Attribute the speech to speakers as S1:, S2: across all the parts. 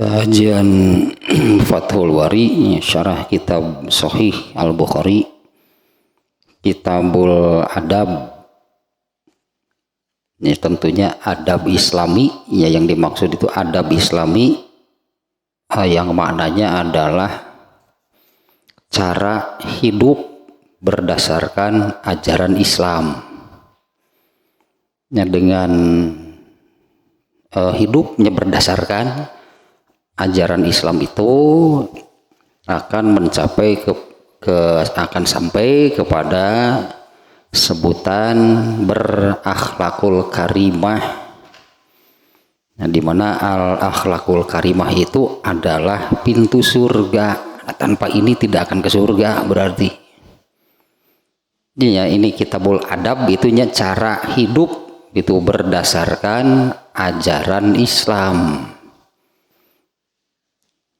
S1: Kajian Fathul Bari syarah kitab Sahih Al-Bukhari, Kitabul Adab. Ini tentunya adab Islami, ya, yang dimaksud itu adab Islami yang maknanya adalah cara hidup berdasarkan ajaran Islam. Ya, dengan hidupnya berdasarkan ajaran Islam itu akan mencapai akan sampai kepada sebutan berakhlakul karimah. Nah, di mana al-akhlakul karimah itu adalah pintu surga. Nah, tanpa ini tidak akan ke surga berarti. Ya, ini kitabul adab itunya cara hidup itu berdasarkan ajaran Islam.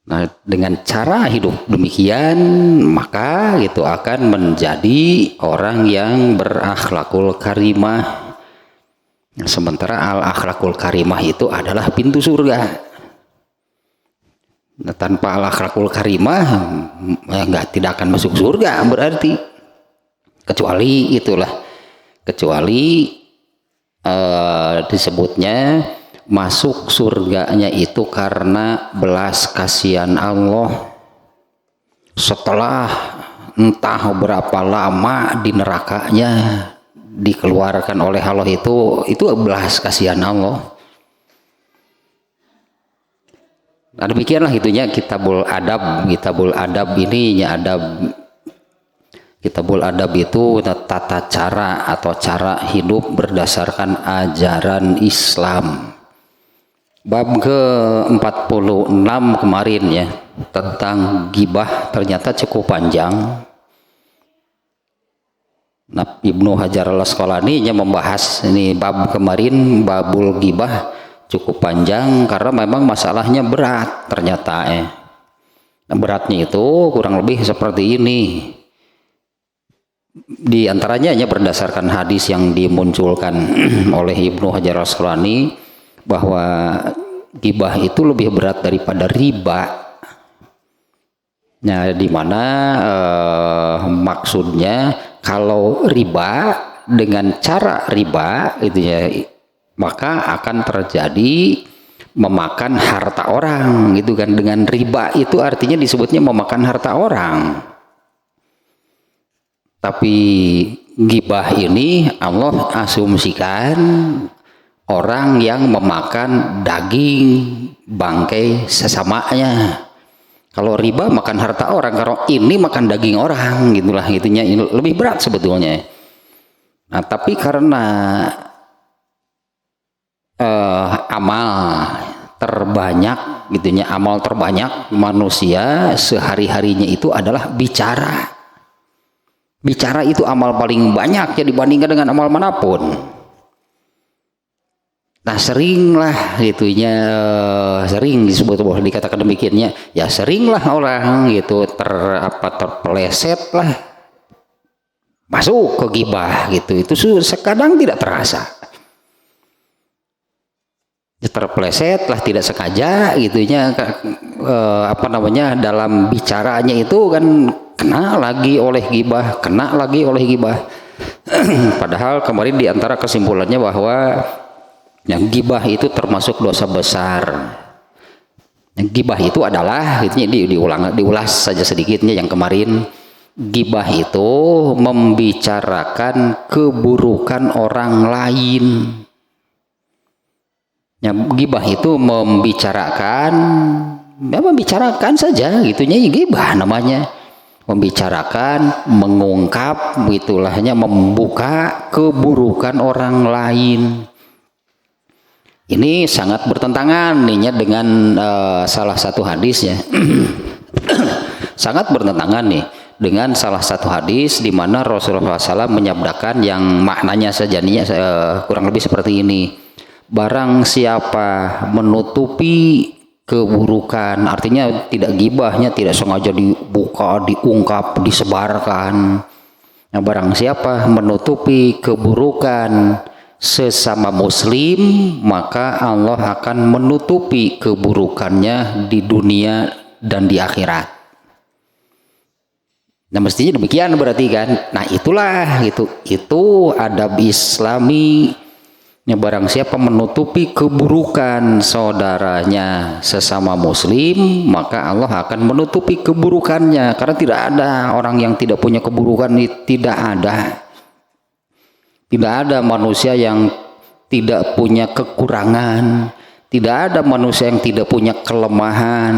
S1: Nah, dengan cara hidup demikian maka itu akan menjadi orang yang berakhlakul karimah. Sementara al-akhlakul karimah itu adalah pintu surga. Nah, tanpa al-akhlakul karimah ya tidak akan masuk surga berarti. Kecuali disebutnya masuk surganya itu karena belas kasihan Allah setelah entah berapa lama di nerakanya dikeluarkan oleh Allah, itu belas kasihan Allah. Nah, demikianlah itunya kitabul adab. Kitabul adab ini ya, kitabul adab itu tata cara atau cara hidup berdasarkan ajaran Islam. Bab ke-46 kemarin ya, tentang gibah ternyata cukup panjang. Nah, Ibnu Hajar al-Asqalani membahas ini bab kemarin, babul gibah, cukup panjang karena memang masalahnya berat ternyata Nah, beratnya itu kurang lebih seperti ini. Di antaranya berdasarkan hadis yang dimunculkan oleh Ibnu Hajar al-Asqalani bahwa gibah itu lebih berat daripada riba. Nah, di mana maksudnya kalau riba dengan cara riba itu ya, maka akan terjadi memakan harta orang gitu kan. Dengan riba itu artinya disebutnya memakan harta orang. Tapi gibah ini Allah asumsikan orang yang memakan daging bangkai sesamanya. Kalau riba makan harta orang, kalau ini makan daging orang, gitulah itunya. Ini lebih berat sebetulnya. Nah, tapi karena amal terbanyak gitunya, amal terbanyak manusia sehari-harinya itu adalah bicara. Bicara itu amal paling banyak ya dibandingkan dengan amal manapun. Nah, seringlah itunya, sering disebut boleh dikatakan demikiannya, ya seringlah orang gitu terpeleset lah masuk ke gibah gitu. Itu sekadang tidak terasa. Terpeleset lah tidak sengaja gitunya, dalam bicaranya itu kan kena lagi oleh gibah. Padahal kemarin diantara kesimpulannya bahwa yang gibah itu termasuk dosa besar. Yang gibah itu adalah diulas saja sedikitnya yang kemarin. Gibah itu membicarakan keburukan orang lain. Ya, gibah itu membicarakan saja gitunya, gibah namanya. Membicarakan, mengungkap, itulahnya membuka keburukan orang lain. Ini sangat bertentangan dengan salah satu hadis ya. Sangat bertentangan nih dengan salah satu hadis di mana Rasulullah SAW menyabdakan yang maknanya sejadinya kurang lebih seperti ini. Barang siapa menutupi keburukan, artinya tidak gibahnya tidak sengaja dibuka, diungkap, disebarkan. Nah, barang siapa menutupi keburukan sesama muslim, maka Allah akan menutupi keburukannya di dunia dan di akhirat. Nah mestinya demikian berarti kan. Nah itulah itu adab Islami. Ya, barang siapa menutupi keburukan saudaranya sesama muslim, maka Allah akan menutupi keburukannya. Karena tidak ada orang yang tidak punya keburukan, tidak ada. Tidak ada manusia yang tidak punya kekurangan, tidak ada manusia yang tidak punya kelemahan,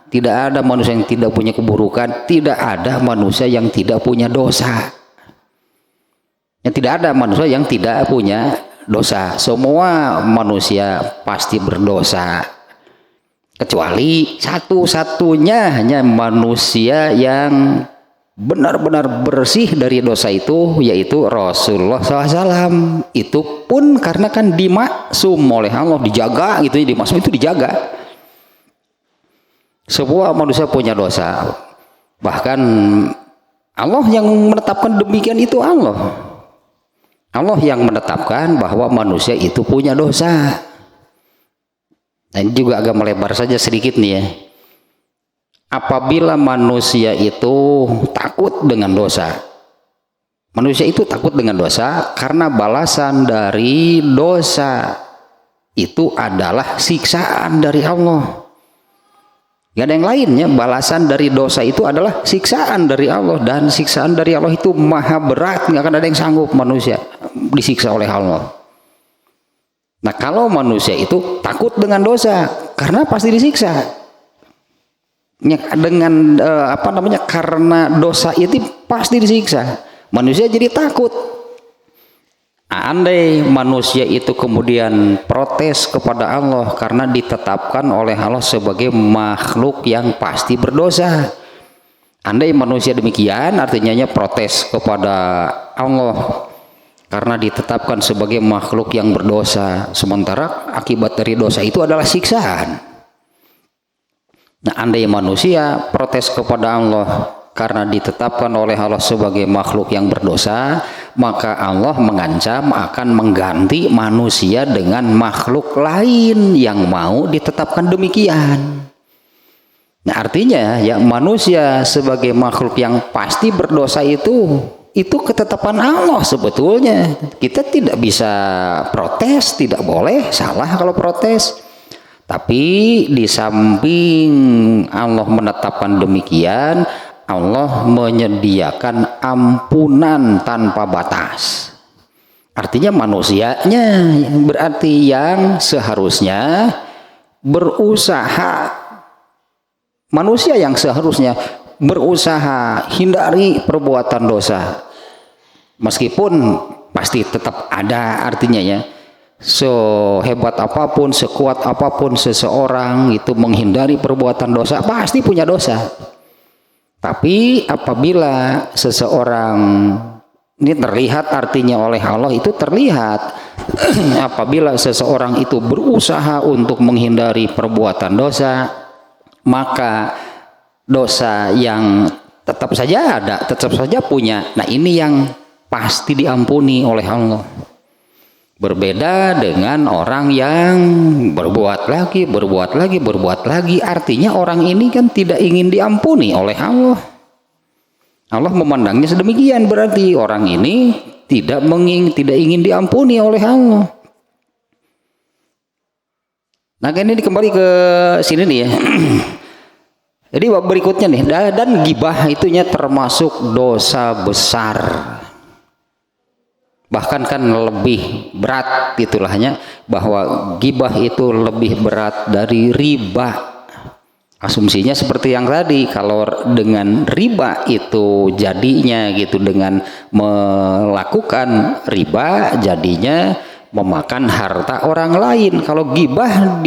S1: tidak ada manusia yang tidak punya keburukan, tidak ada manusia yang tidak punya dosa. Ya, tidak ada manusia yang tidak punya dosa. Semua manusia pasti berdosa, kecuali satu-satunya hanya manusia yang benar-benar bersih dari dosa itu, yaitu Rasulullah SAW. Itu pun karena kan dimaksum oleh Allah, dijaga gitu, dimaksum itu dijaga. Semua manusia punya dosa, bahkan Allah yang menetapkan demikian. Itu Allah yang menetapkan bahwa manusia itu punya dosa. Nah, ini juga agak melebar saja sedikit nih ya. Apabila manusia itu takut dengan dosa, manusia itu takut dengan dosa karena balasan dari dosa itu adalah siksaan dari Allah. Gak ada yang lainnya. Balasan dari dosa itu adalah siksaan dari Allah, dan siksaan dari Allah itu maha berat. Gak akan ada yang sanggup manusia disiksa oleh Allah. Nah kalau manusia itu takut dengan dosa, karena pasti disiksa. Dengan karena dosa itu pasti disiksa, manusia jadi takut. Andai manusia itu kemudian protes kepada Allah karena ditetapkan oleh Allah sebagai makhluk yang pasti berdosa, andai manusia demikian, artinya protes kepada Allah karena ditetapkan sebagai makhluk yang berdosa, sementara akibat dari dosa itu adalah siksaan. Nah, andai manusia protes kepada Allah karena ditetapkan oleh Allah sebagai makhluk yang berdosa, maka Allah mengancam akan mengganti manusia dengan makhluk lain yang mau ditetapkan demikian. Nah, artinya ya manusia sebagai makhluk yang pasti berdosa itu ketetapan Allah sebetulnya. Kita tidak bisa protes, tidak boleh, salah kalau protes. Tapi di samping Allah menetapkan demikian, Allah menyediakan ampunan tanpa batas. Artinya manusianya berarti yang seharusnya berusaha, manusia yang seharusnya berusaha hindari perbuatan dosa, meskipun pasti tetap ada. Artinya ya, sehebat apapun, sekuat apapun seseorang itu menghindari perbuatan dosa, pasti punya dosa. Tapi apabila seseorang ini terlihat, artinya oleh Allah itu terlihat, apabila seseorang itu berusaha untuk menghindari perbuatan dosa, maka dosa yang tetap saja ada, tetap saja punya. Nah ini yang pasti diampuni oleh Allah. Berbeda dengan orang yang berbuat lagi, artinya orang ini kan tidak ingin diampuni oleh Allah. Allah memandangnya sedemikian, berarti orang ini tidak ingin diampuni oleh Allah. Nah ini kembali ke sini nih ya. Jadi bab berikutnya nih, dan gibah itunya termasuk dosa besar. Bahkan kan lebih berat, itulahnya bahwa gibah itu lebih berat dari riba. Asumsinya seperti yang tadi, kalau dengan riba itu jadinya gitu, dengan melakukan riba jadinya memakan harta orang lain. Kalau gibah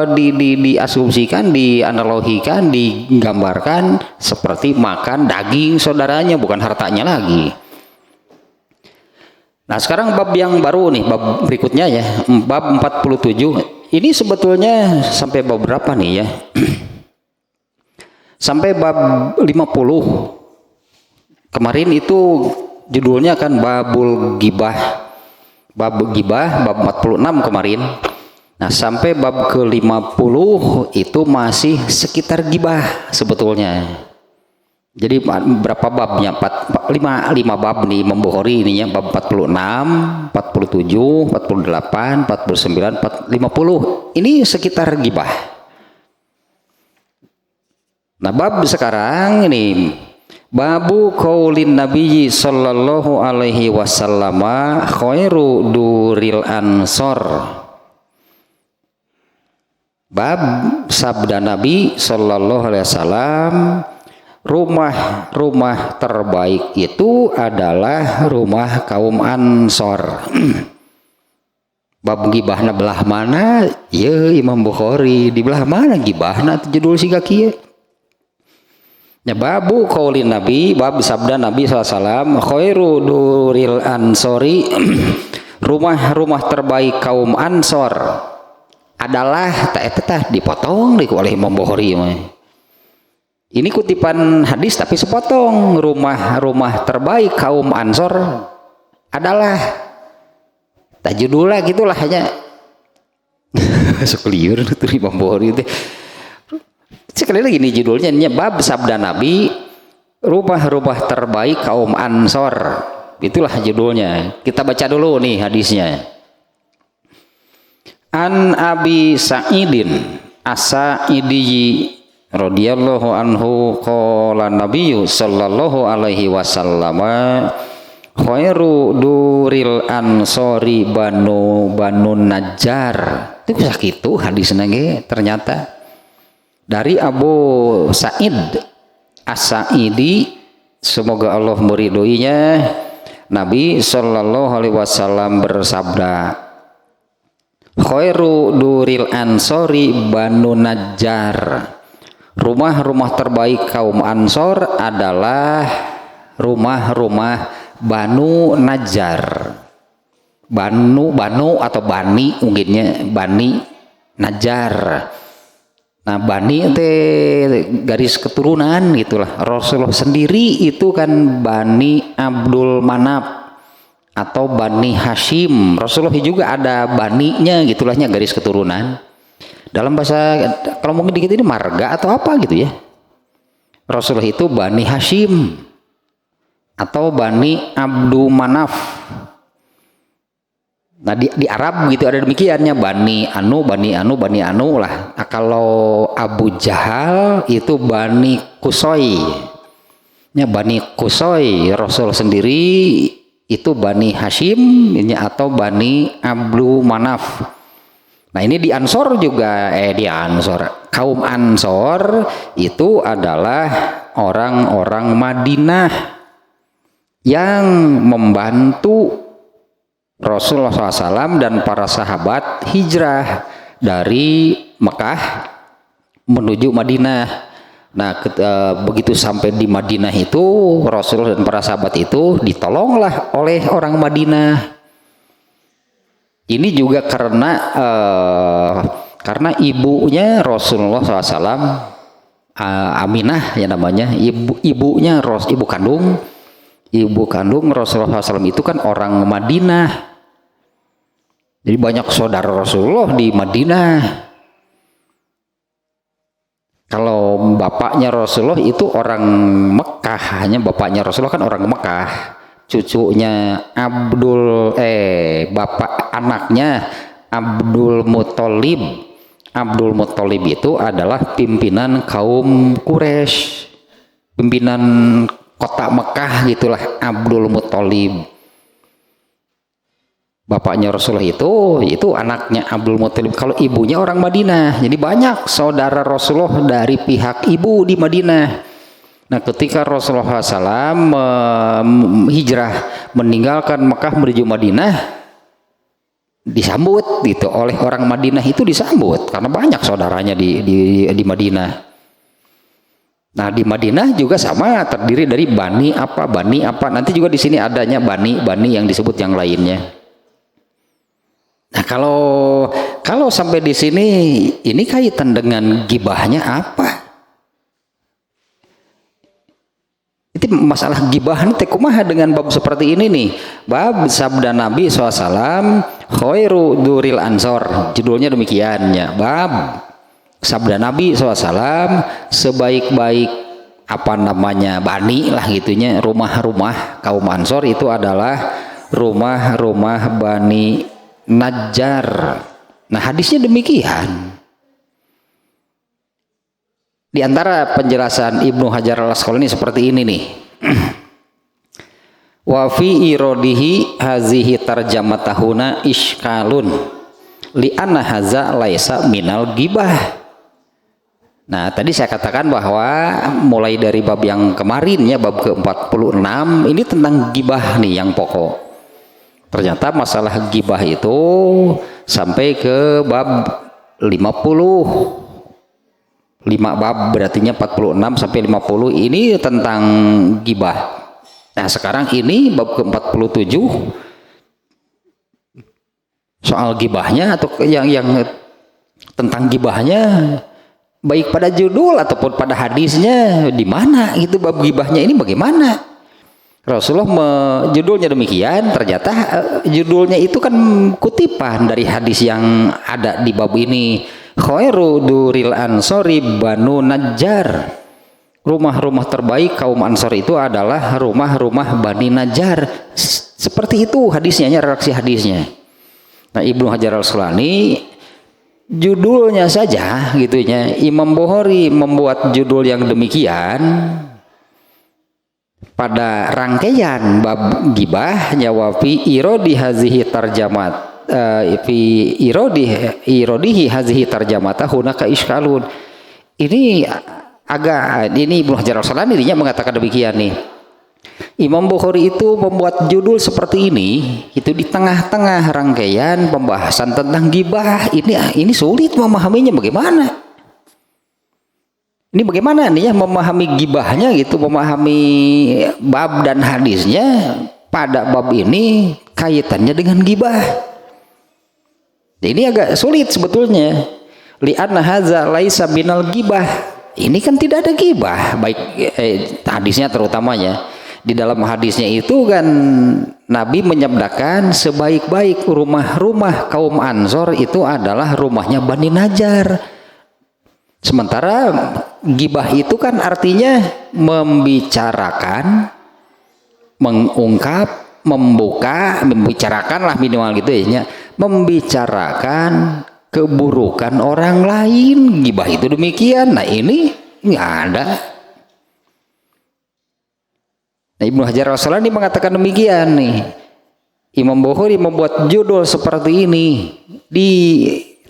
S1: diasumsikan, dianalogikan, digambarkan seperti makan daging saudaranya, bukan hartanya lagi. Nah sekarang bab yang baru nih, bab berikutnya ya, bab 47. Ini sebetulnya sampai bab berapa nih ya? Sampai bab 50. Kemarin itu judulnya kan babul gibah, bab gibah bab 46 kemarin. Nah, sampai bab ke-50 itu masih sekitar gibah sebetulnya. Jadi berapa babnya? 5 bab nih Imam Bukhari ininya, bab 46, 47, 48, 49, 50. Ini sekitar gibah. Nah, bab sekarang ini babu qaulin Nabi sallallahu alaihi wasallam khairu duril ansor. Bab sabda Nabi sallallahu alaihi wasallam, rumah terbaik itu adalah rumah kaum Ansor. Bab gibahna belah mana? Ya Imam Bukhari di belah mana gibahna judul siga kieu. Ya babu qaulin Nabi, bab sabda Nabi SAW, khairu duril ansori, rumah terbaik kaum Ansor adalah tak dipotong oleh Imam Bukhari. Ini kutipan hadis tapi sepotong, rumah terbaik kaum Ansor adalah tak judulnya gitulah hanya sekeliur itu Imam Bukhari itu. Sekali lagi ini judulnya bab sabda Nabi, rumah terbaik kaum Ansor. Itulah judulnya. Kita baca dulu nih hadisnya. An Abi Sa'idin As-Sa'idi radhiyallahu anhu qala Nabiyyu sallallahu alaihi wasallam khairu duril ansori banu Najjar. Itu bisa gitu hadisna ge ternyata dari Abu Sa'id As-Sa'idi, semoga Allah meridhoinya. Nabi sallallahu alaihi wasallam bersabda, khairu duril ansori banu Najjar. Rumah terbaik kaum Ansor adalah rumah Banu Najjar. Banu atau Bani mungkinnya Bani Najjar. Nah, Bani itu garis keturunan gitulah. Rasulullah sendiri itu kan Bani Abdul Manaf atau Bani Hashim. Rasulullah juga ada baninya gitulahnya garis keturunan. Dalam bahasa kalau mungkin dikit ini marga atau apa gitu ya. Rasulullah itu Bani Hashim atau Bani Abdul Manaf. Nah di Arab gitu ada demikiannya, Bani Anu lah. Nah, kalau Abu Jahal itu Bani Kusoy. Ya, Bani Kusoy. Rasul sendiri itu Bani Hashim ini atau Bani Abdul Manaf. Nah ini di Ansor juga kaum Ansor itu adalah orang-orang Madinah yang membantu Rasulullah SAW dan para sahabat hijrah dari Mekah menuju Madinah. Nah begitu sampai di Madinah itu Rasulullah dan para sahabat itu ditolonglah oleh orang Madinah. Ini juga karena ibunya Rasulullah SAW, Aminah ya namanya, ibu kandung Rasulullah SAW itu kan orang Madinah. Jadi banyak saudara Rasulullah di Madinah. Kalau bapaknya Rasulullah itu orang Mekah, hanya bapaknya Rasulullah kan orang Mekah. Cucunya anaknya Abdul Muthalib itu adalah pimpinan kaum Quraisy, pimpinan kota Mekah gitulah Abdul Muthalib. Bapaknya Rasulullah itu anaknya Abdul Muthalib. Kalau ibunya orang Madinah, jadi banyak saudara Rasulullah dari pihak ibu di Madinah. Nah ketika Rasulullah SAW hijrah meninggalkan Mekah menuju Madinah, disambut gitu oleh orang Madinah, itu disambut karena banyak saudaranya di Madinah. Nah di Madinah juga sama, terdiri dari bani apa nanti juga di sini adanya bani yang disebut yang lainnya. Nah kalau sampai di sini ini kaitan dengan gibahnya apa? Itu masalah gibah nih teh kumaha dengan bab seperti ini nih. Bab sabda Nabi SAW, khairu duril ansor. Judulnya demikiannya. Bab sabda Nabi SAW, sebaik-baik apa namanya bani lah gitunya, rumah-rumah kaum Ansor itu adalah rumah-rumah Bani Najjar. Nah hadisnya demikian. Di antara penjelasan Ibnu Hajar al-Asqalani seperti ini nih. Wa fi iradihi hazihi tarjamatahuna iskalun li anna haza laisa minal gibah. Nah tadi saya katakan bahwa mulai dari bab yang kemarin ya, bab ke-46 ini tentang gibah nih yang pokok. Ternyata masalah gibah itu sampai ke bab 50. 5 bab berartinya 46 sampai 50 ini tentang gibah. Nah sekarang ini bab ke-47 soal gibahnya atau yang tentang gibahnya, baik pada judul ataupun pada hadisnya di mana itu bab gibahnya ini bagaimana. Rasulullah judulnya demikian, ternyata judulnya itu kan kutipan dari hadis yang ada di bab ini. Khairu duril ansori Banu Najjar. Rumah-rumah terbaik kaum Ansor itu adalah rumah-rumah Bani Najjar. Seperti itu hadisnya, redaksi hadisnya. Nah Ibnu Hajar al-Asqalani judulnya saja gitunya, Imam Bukhari membuat judul yang demikian pada rangkaian bab gibah, wa fi iradi hazihi tarjamat fi iradihi hazihi tarjamata hunaka iskalun. Ini Ibnu Hajar al-Asqalani dirinya mengatakan demikian nih. Imam Bukhari itu membuat judul seperti ini itu di tengah-tengah rangkaian pembahasan tentang gibah. Ini sulit memahaminya bagaimana. Ini bagaimana nih ya memahami gibahnya gitu, memahami bab dan hadisnya pada bab ini kaitannya dengan gibah. Ini agak sulit sebetulnya. Li'anna haza laisa binal gibah. Ini kan tidak ada gibah, baik hadisnya terutamanya. Di dalam hadisnya itu kan Nabi menyabdakan sebaik-baik rumah-rumah kaum Ansor itu adalah rumahnya Bani Najjar. Sementara gibah itu kan artinya membicarakan, mengungkap, membuka, membicarakan lah minimal gitu ya, membicarakan keburukan orang lain. Gibah itu demikian. Nah ini nggak ada. Nah, Ibnu Hajar al-Asqalani mengatakan demikian nih. Imam Bukhari membuat judul seperti ini di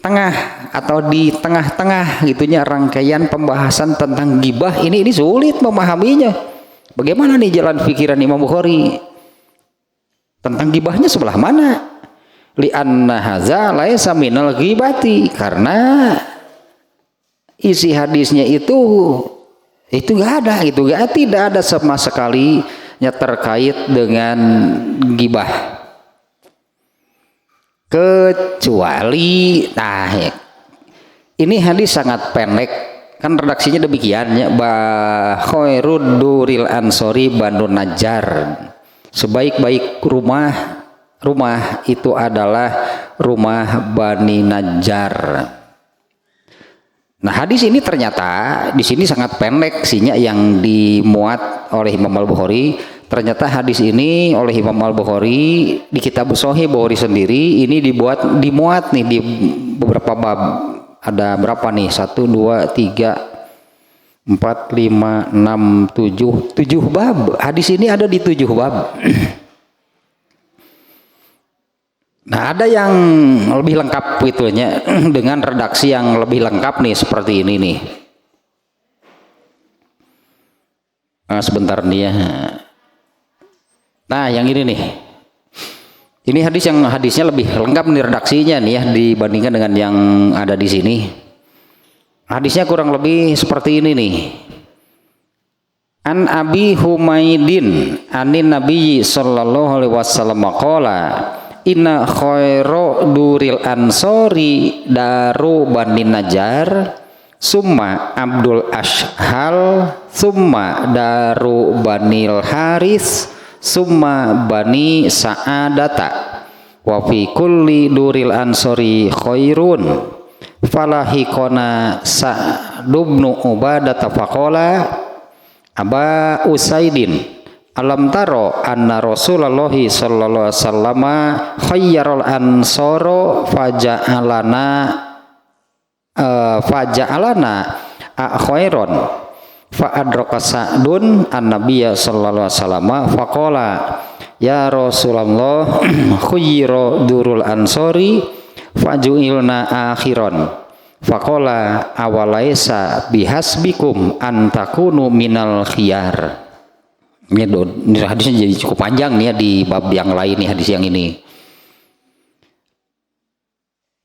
S1: tengah atau di tengah-tengah gitunya rangkaian pembahasan tentang gibah. Ini sulit memahaminya. Bagaimana nih jalan pikiran Imam Bukhari tentang gibahnya sebelah mana? Li'anna haza laisa minal ghibati, karena isi hadisnya itu nggak ada, tidak ada sama sekali terkait dengan gibah, kecuali ini hadis sangat pendek kan redaksinya demikian ya, khairud duril ansori Banu Najjar, sebaik-baik rumah itu adalah rumah Bani Najjar. Nah hadis ini ternyata di sini sangat pendek sinya yang dimuat oleh Imam Al-Bukhari. Ternyata hadis ini oleh Imam Al-Bukhari di kitab Sahih Bukhari sendiri ini dimuat nih di beberapa bab. Ada berapa nih? 1, 2, 3, 4, 5, 6, 7 bab. Hadis ini ada di 7 bab. Nah ada yang lebih lengkap itunya dengan redaksi yang lebih lengkap nih seperti ini nih. Nah, sebentar nih ya. Nah yang ini nih. Ini hadisnya lebih lengkap nih redaksinya nih ya dibandingkan dengan yang ada di sini. Hadisnya kurang lebih seperti ini nih. An Abi Humaidin anin Nabi sallallahu alaihi wasallam qala inna khairu duril ansori daru Bani Najjar, summa Abdul Ashhal, summa Daru Banil Haris, summa Bani Sa'adata, wa fi kulli duril ansori khairun, falahikona Sa'dubnu Ubadata faqala Aba Usaidin alam taro anna Rasulullah sallallahu alaihi wasallam khayyarul ansoro faja'alana khairon fa adraka Sa'dun annabiyya sallallahu alaihi wasallam faqala ya Rasulullah khuyira durul ansori faju'ilna akhiron faqala awalaisa bihasbikum antakunu minal khiyar. Ini hadisnya jadi cukup panjang nih ya, di bab yang lain nih hadis yang ini.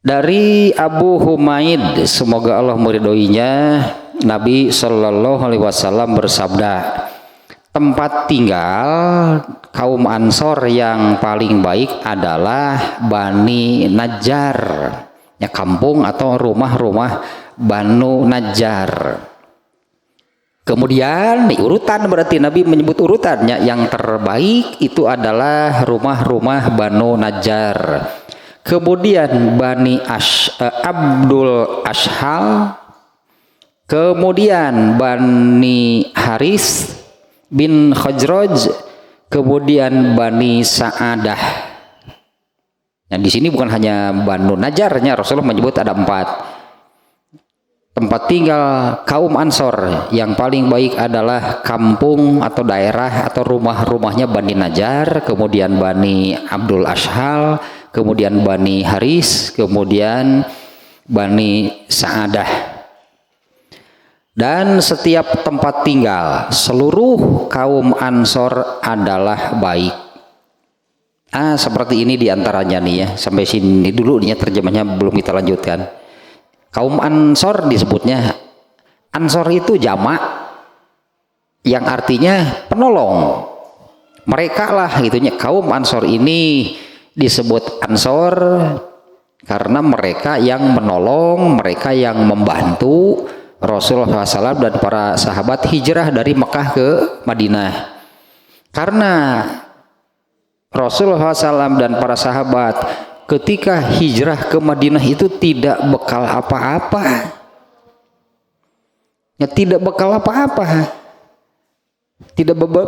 S1: Dari Abu Humaid, semoga Allah meridhoinya, Nabi Shallallahu Alaihi Wasallam bersabda, tempat tinggal kaum Ansor yang paling baik adalah Bani Najjar, ya kampung atau rumah-rumah Banu Najjar. Kemudian urutan, berarti Nabi menyebut urutannya, yang terbaik itu adalah rumah-rumah Banu Najjar. Kemudian Bani Abdul Ashhal, kemudian Bani Haris bin Khajraj, kemudian Bani Sa'adah. Nah di sini bukan hanya Banu Najjarnya, Rasulullah menyebut ada 4. Tempat tinggal kaum Ansor yang paling baik adalah kampung atau daerah atau rumah-rumahnya Bani Najjar, kemudian Bani Abdul Ashhal, kemudian Bani Haris, kemudian Bani Sa'adah. Dan setiap tempat tinggal seluruh kaum Ansor adalah baik. Seperti ini diantaranya nih ya, sampai sini dulu nih terjemahnya, belum kita lanjutkan. Kaum Ansor disebutnya, Ansor itu jamak yang artinya penolong. Mereka lah gitunya, kaum Ansor ini disebut Ansor karena mereka yang menolong, mereka yang membantu Rasulullah SAW dan para sahabat hijrah dari Mekah ke Madinah. Karena Rasulullah SAW dan para sahabat ketika hijrah ke Madinah itu tidak bekal apa-apa, ya tidak bekal apa-apa,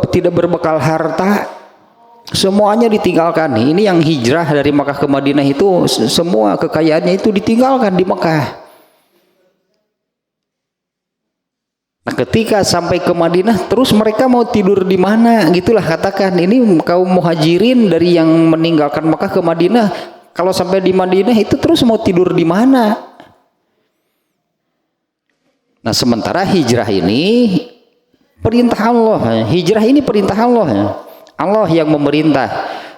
S1: tidak berbekal harta, semuanya ditinggalkan. Ini yang hijrah dari Mekah ke Madinah itu semua kekayaannya itu ditinggalkan di Mekah. Nah, ketika sampai ke Madinah, terus mereka mau tidur di mana? Gitulah katakan. Ini kaum muhajirin dari yang meninggalkan Mekah ke Madinah. Kalau sampai di Madinah itu terus mau tidur di mana? Nah sementara hijrah ini perintah Allah. Hijrah ini perintah Allah. Allah yang memerintah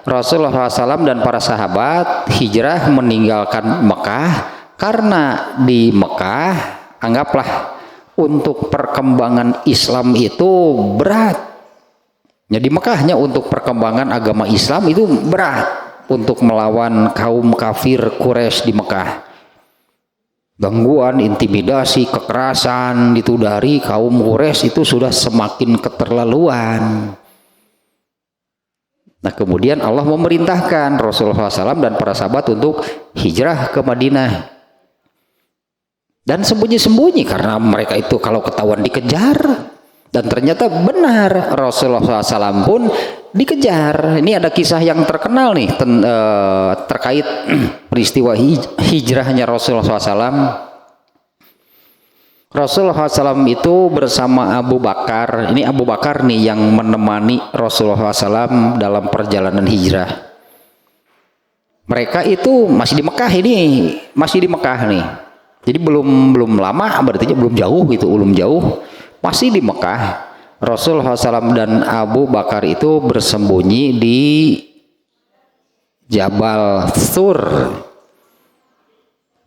S1: Rasulullah SAW dan para sahabat hijrah meninggalkan Mekah, karena di Mekah anggaplah untuk perkembangan Islam itu berat. Jadi Mekahnya untuk perkembangan agama Islam itu berat. Untuk melawan kaum kafir Quraisy di Mekah, gangguan, intimidasi, kekerasan itu dari kaum Quraisy itu sudah semakin keterlaluan. Nah kemudian Allah memerintahkan Rasulullah SAW dan para sahabat untuk hijrah ke Madinah, dan sembunyi-sembunyi karena mereka itu kalau ketahuan dikejar. Dan ternyata benar, Rasulullah SAW pun dikejar. Ini ada kisah yang terkenal nih terkait peristiwa hijrahnya Rasulullah SAW. Rasulullah SAW itu bersama Abu Bakar. Ini Abu Bakar nih yang menemani Rasulullah SAW dalam perjalanan hijrah. Mereka itu masih di Mekah, ini masih di Mekah nih. Jadi belum lama, berarti belum jauh gitu, belum jauh. Masih di Mekah, Rasulullah SAW dan Abu Bakar itu bersembunyi di Jabal Thur.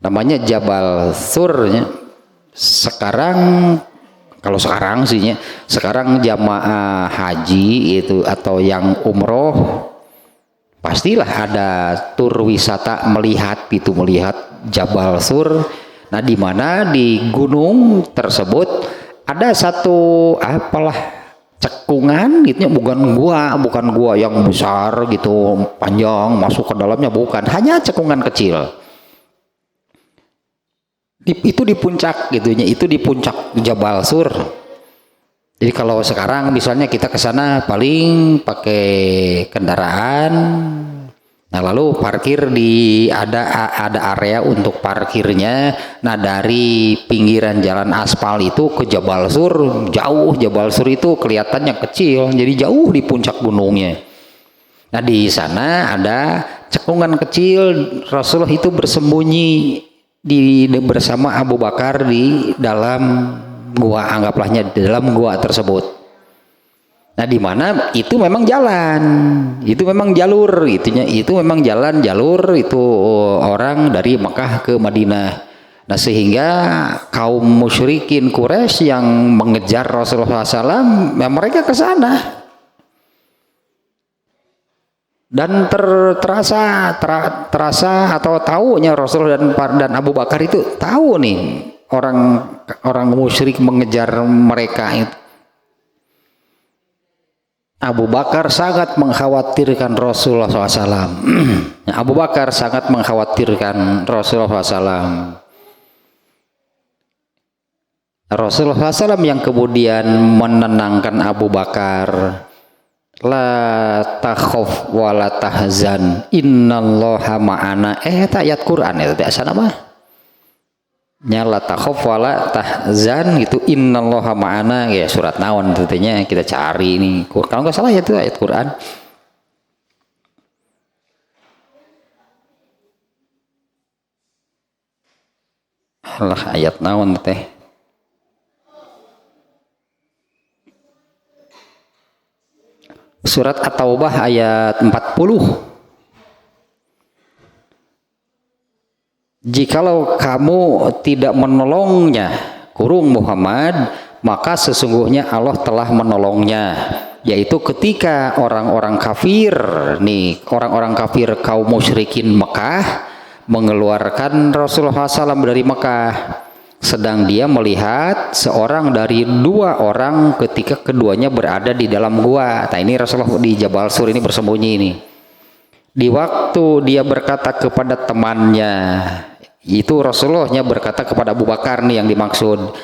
S1: Namanya Jabal Thur. Sekarang, kalau sekarang sih, sekarang jamaah haji itu atau yang umroh, pastilah ada tur wisata melihat Jabal Thur. Nah, di mana di gunung tersebut ada satu apalah cekungan gitu, bukan gua yang besar gitu panjang masuk ke dalamnya, bukan, hanya cekungan kecil. Itu di puncak gitunya, itu di puncak Jabal Sur. Jadi kalau sekarang misalnya kita ke sana paling pakai kendaraan, nah lalu parkir di ada area untuk parkirnya. Nah, dari pinggiran jalan aspal itu ke Jabal Sur jauh. Jabal Sur itu kelihatannya kecil, jadi jauh di puncak gunungnya. Nah, di sana ada cekungan kecil, Rasulullah itu bersembunyi bersama Abu Bakar di dalam gua, anggaplah di dalam gua tersebut. Nah, di mana itu memang jalan, itu memang jalur, itu memang jalan jalur itu orang dari Mekah ke Madinah. Nah, sehingga kaum musyrikin Quraisy yang mengejar Rasulullah SAW, ya mereka ke sana. Dan terasa atau tahunya Rasulullah dan Abu Bakar itu tahu nih orang musyrik mengejar mereka itu. Abu Bakar sangat mengkhawatirkan Rasulullah SAW. Abu Bakar sangat mengkhawatirkan Rasulullah SAW. Rasulullah SAW yang kemudian menenangkan Abu Bakar. La takhaf wa la tahzan innallaha ma'ana. Itu ayat Quran itu biasa nama. La takhaf wa la tahzan gitu, innallaha ma'ana, ya surat naon tentunya kita cari ini. Kalau nggak salah ya itu ayat Quran. Allah, ayat naon teh. Surat At-Taubah ayat 40. Jikalau kamu tidak menolongnya, kurung Muhammad, maka sesungguhnya Allah telah menolongnya. Yaitu ketika orang-orang kafir orang-orang kafir kaum musyrikin Mekah mengeluarkan Rasulullah SAW dari Mekah, sedang dia melihat seorang dari dua orang ketika keduanya berada di dalam gua. Nah, ini Rasulullah di Jabal Sur ini bersembunyi ini. Di waktu dia berkata kepada temannya, itu Rasulullahnya berkata kepada Abu Bakar nih yang dimaksud,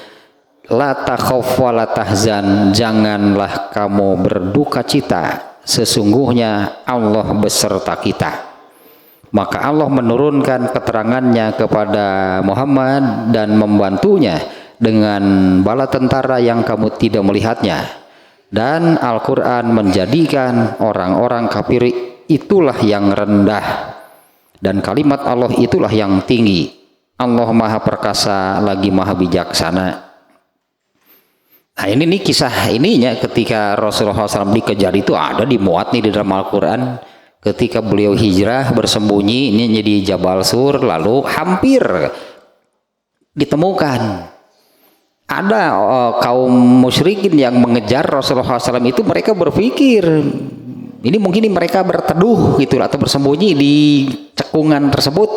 S1: la takhaf wa la tahzan, janganlah kamu berduka cita, sesungguhnya Allah beserta kita. Maka Allah menurunkan keterangannya kepada Muhammad dan membantunya dengan bala tentara yang kamu tidak melihatnya. Dan Al-Quran menjadikan orang-orang kafir itulah yang rendah, dan kalimat Allah itulah yang tinggi. Allah Maha Perkasa lagi Maha Bijaksana. Nah, ini nih kisah ininya ketika Rasulullah SAW dikejar itu ada dimuat nih di dalam Al-Quran. Ketika beliau hijrah bersembunyi ini di Jabal Sur, lalu hampir ditemukan ada kaum musyrikin yang mengejar Rasulullah SAW itu. Mereka berpikir ini mungkin mereka berteduh gitu atau bersembunyi di cekungan tersebut,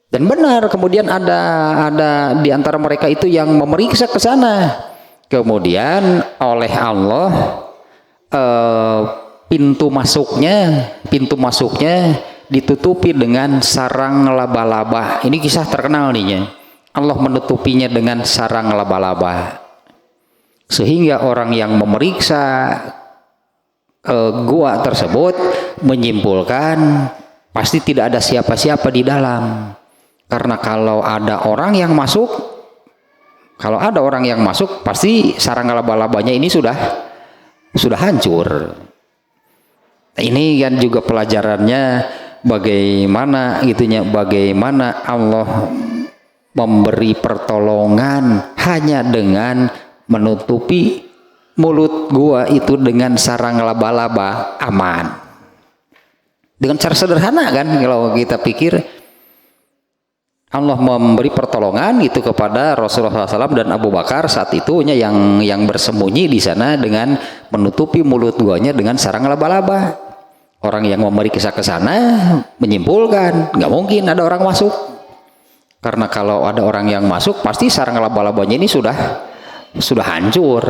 S1: dan benar kemudian ada di antara mereka itu yang memeriksa ke sana. Kemudian oleh Allah pintu masuknya ditutupi dengan sarang laba-laba. Ini kisah terkenal nih ya. Allah menutupinya dengan sarang laba-laba, sehingga orang yang memeriksa gua tersebut menyimpulkan pasti tidak ada siapa-siapa di dalam. Karena kalau ada orang yang masuk pasti sarang laba-labanya ini sudah hancur. Ini kan juga pelajarannya bagaimana Allah memberi pertolongan hanya dengan menutupi mulut gua itu dengan sarang laba-laba, aman. Dengan cara sederhana kan kalau kita pikir, Allah memberi pertolongan itu kepada Rasulullah SAW dan Abu Bakar saat itunya yang bersembunyi di sana dengan menutupi mulut guanya dengan sarang laba-laba. Orang yang memeriksa ke sana menyimpulkan nggak mungkin ada orang masuk. Karena kalau ada orang yang masuk, pasti sarang laba-labanya ini sudah hancur.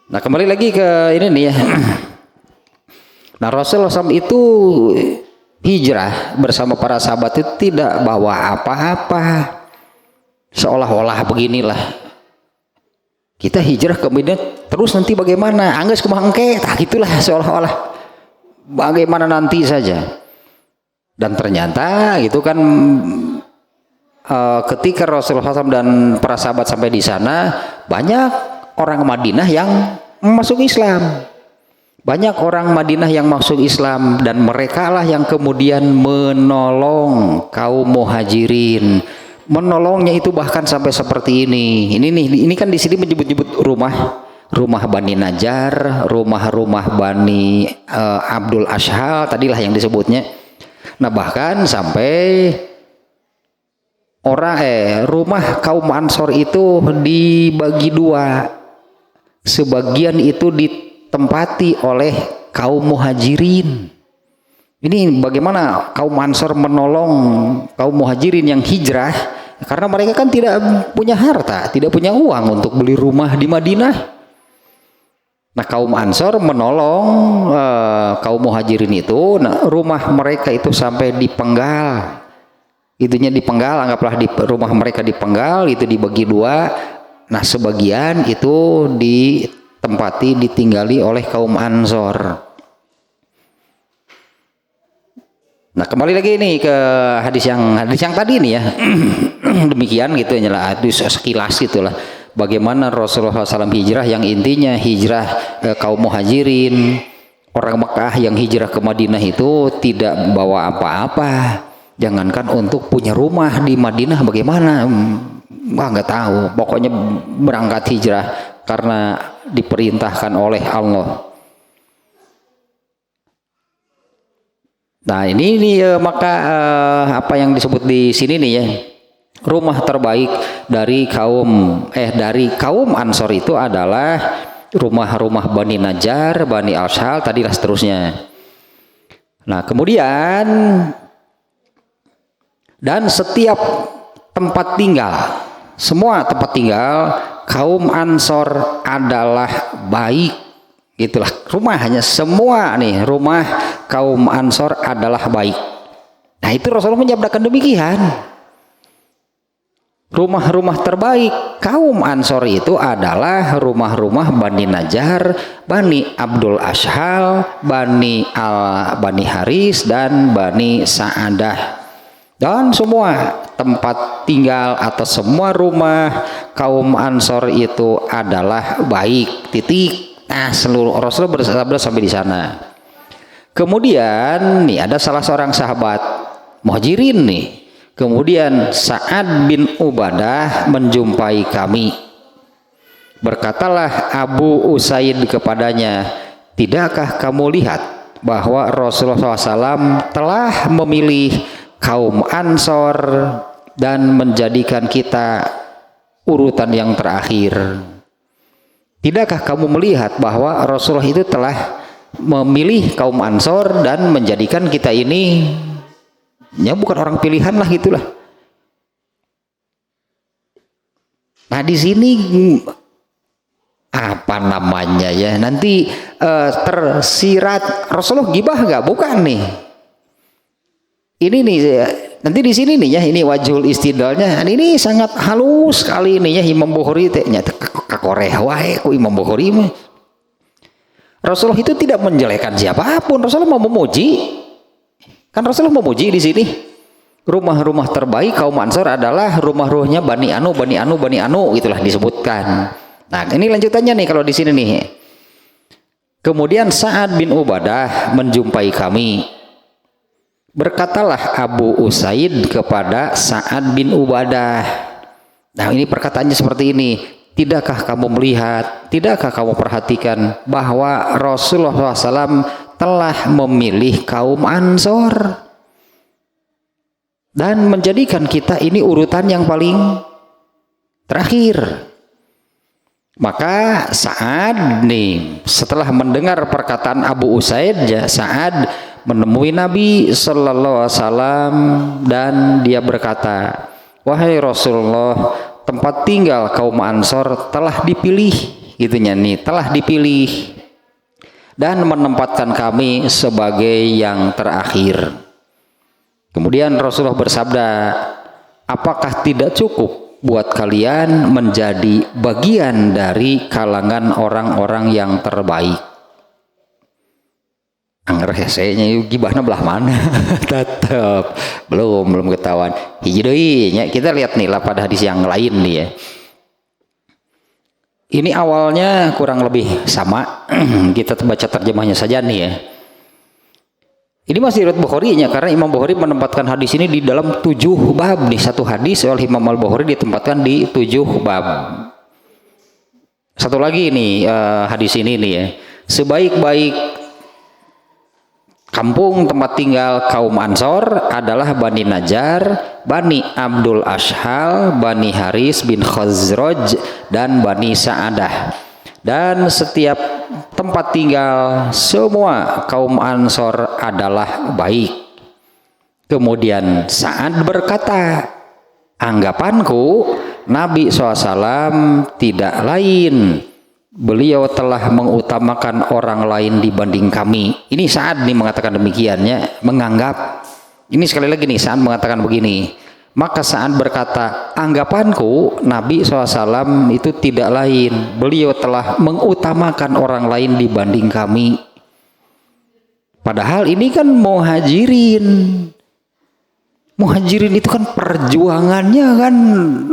S1: Nah, kembali lagi ke ini nih ya. Nah, Rasulullah SAW itu hijrah bersama para sahabat itu tidak bawa apa-apa. Seolah-olah beginilah. Kita hijrah ke Madinah, terus nanti bagaimana? Angges kumaha engke? Tah gitulah, seolah-olah bagaimana nanti saja. Dan ternyata itu kan ketika Rasulullah SAW dan para sahabat sampai di sana, banyak orang Madinah yang masuk Islam. Banyak orang Madinah yang masuk Islam, dan mereka lah yang kemudian menolong kaum muhajirin. Menolongnya itu bahkan sampai seperti ini. Ini kan di sini menyebut-nyebut rumah Bani Najjar, rumah Bani Abdul Ashhal tadilah yang disebutnya. Nah, bahkan sampai rumah kaum Ansor itu dibagi dua. Sebagian itu ditempati oleh kaum muhajirin. Ini bagaimana kaum Ansor menolong kaum muhajirin yang hijrah, karena mereka kan tidak punya harta, tidak punya uang untuk beli rumah di Madinah. Nah, kaum Ansor menolong kaum muhajirin itu. Nah, rumah mereka itu sampai dipenggal. Itunya dipenggal, anggaplah rumah mereka dipenggal, itu dibagi dua. Nah, sebagian itu ditinggali oleh kaum Ansor. Nah, kembali lagi nih ke hadis yang tadi nih ya. Demikian gitu ya, sekilas gitulah. Bagaimana Rasulullah SAW hijrah, yang intinya hijrah kaum muhajirin, orang Mekah yang hijrah ke Madinah itu tidak bawa apa-apa. Jangankan untuk punya rumah di Madinah, bagaimana? Nggak tahu. Pokoknya berangkat hijrah karena diperintahkan oleh Allah. Nah, ini maka apa yang disebut di sini nih ya. Rumah terbaik dari kaum Ansor itu adalah rumah-rumah Bani Najjar, Bani Ashhal, tadilah seterusnya. Nah, kemudian dan setiap tempat tinggal, semua tempat tinggal kaum Ansor adalah baik. Itulah rumahnya, semua nih rumah kaum Ansor adalah baik. Nah, itu Rasulullah menyabdakan demikian. Rumah-rumah terbaik kaum Ansor itu adalah rumah-rumah Bani Najjar, Bani Abdul Ashhal, Bani Haris, dan Bani Sa'adah. Dan semua tempat tinggal atau semua rumah kaum Ansor itu adalah baik. Titik. Nah, seluruh Rasulullah bersabda sampai di sana. Kemudian nih ada salah seorang sahabat muhajirin nih. Kemudian Sa'ad bin Ubadah menjumpai kami. Berkatalah Abu Usaid kepadanya, tidakkah kamu lihat bahwa Rasulullah SAW telah memilih kaum Ansor dan menjadikan kita urutan yang terakhir? Tidakkah kamu melihat bahwa Rasulullah itu telah memilih kaum Ansor dan menjadikan kita ini ya bukan orang pilihan lah gitulah. Nah, di sini apa namanya ya, nanti tersirat Rasulullah gibah nggak? Bukan nih. Ini nih nanti di sini nih ya, ini wajhul istidlalnya. Ini sangat halus sekali ini ya, Imam Bukhari nyata kakoreh wae ku Imam Bukhari mah. Rasulullah itu tidak menjelekkan siapapun, Rasulullah mau memuji. Kan Rasulullah memuji di sini. Rumah-rumah terbaik kaum Ansor adalah rumah-rumahnya Bani Anu, itulah disebutkan. Nah, ini lanjutannya nih kalau di sini nih. Kemudian Sa'ad bin Ubadah menjumpai kami. Berkatalah Abu Usaid kepada Sa'ad bin Ubadah. Nah, ini perkataannya seperti ini. Tidakkah kamu melihat, tidakkah kamu perhatikan bahwa Rasulullah SAW telah memilih kaum Ansor dan menjadikan kita ini urutan yang paling terakhir? Maka Sa'ad nih setelah mendengar perkataan Abu Usaid, Sa'ad menemui Nabi Sallallahu Alaihi Wasallam dan dia berkata, wahai Rasulullah, tempat tinggal kaum Ansor telah dipilih, gitunya nih, telah dipilih dan menempatkan kami sebagai yang terakhir. Kemudian Rasulullah bersabda, apakah tidak cukup buat kalian menjadi bagian dari kalangan orang-orang yang terbaik? Angger hesenya gibahna belah mana? Tetap belum ketahuan. Hiji deui nya, kita lihat nih lah pada hadis yang lain nih ya. Ini awalnya kurang lebih sama. Kita baca terjemahnya saja nih ya. Ini masih riwayat Bukhari-nya, karena Imam Bukhari menempatkan hadis ini di dalam 7 bab nih. Satu hadis oleh Imam Al-Bukhari ditempatkan di 7 bab. Satu lagi nih hadis ini nih ya. Sebaik-baik kampung tempat tinggal kaum Ansor adalah Bani Najjar, Bani Abdul Ashhal, Bani Haris bin Khazraj, dan Bani Sa'adah. Dan setiap tempat tinggal semua kaum Ansor adalah baik. Kemudian Sa'ad berkata, anggapanku Nabi SAW tidak lain, beliau telah mengutamakan orang lain dibanding kami. Ini Sa'ad nih mengatakan demikiannya, menganggap. Ini sekali lagi nih Sa'ad mengatakan begini. Maka Sa'ad berkata, anggapanku Nabi SAW itu tidak lain, beliau telah mengutamakan orang lain dibanding kami. Padahal ini kan muhajirin. Muhajirin itu kan perjuangannya kan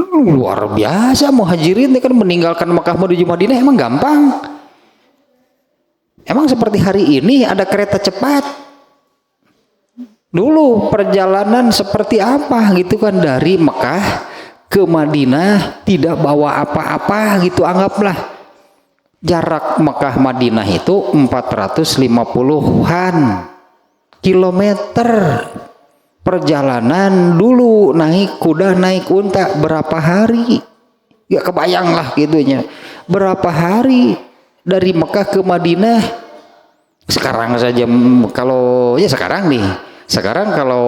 S1: luar biasa. Muhajirin itu kan meninggalkan Mekah menuju Madinah emang gampang? Emang seperti hari ini ada kereta cepat? Dulu perjalanan seperti apa gitu kan, dari Mekah ke Madinah tidak bawa apa-apa gitu, anggaplah jarak Mekah Madinah itu 450-an kilometer perjalanan. Dulu naik kuda, naik unta berapa hari, ya kebayang lah gitunya, berapa hari dari Mekah ke Madinah. Sekarang saja kalau ya sekarang kalau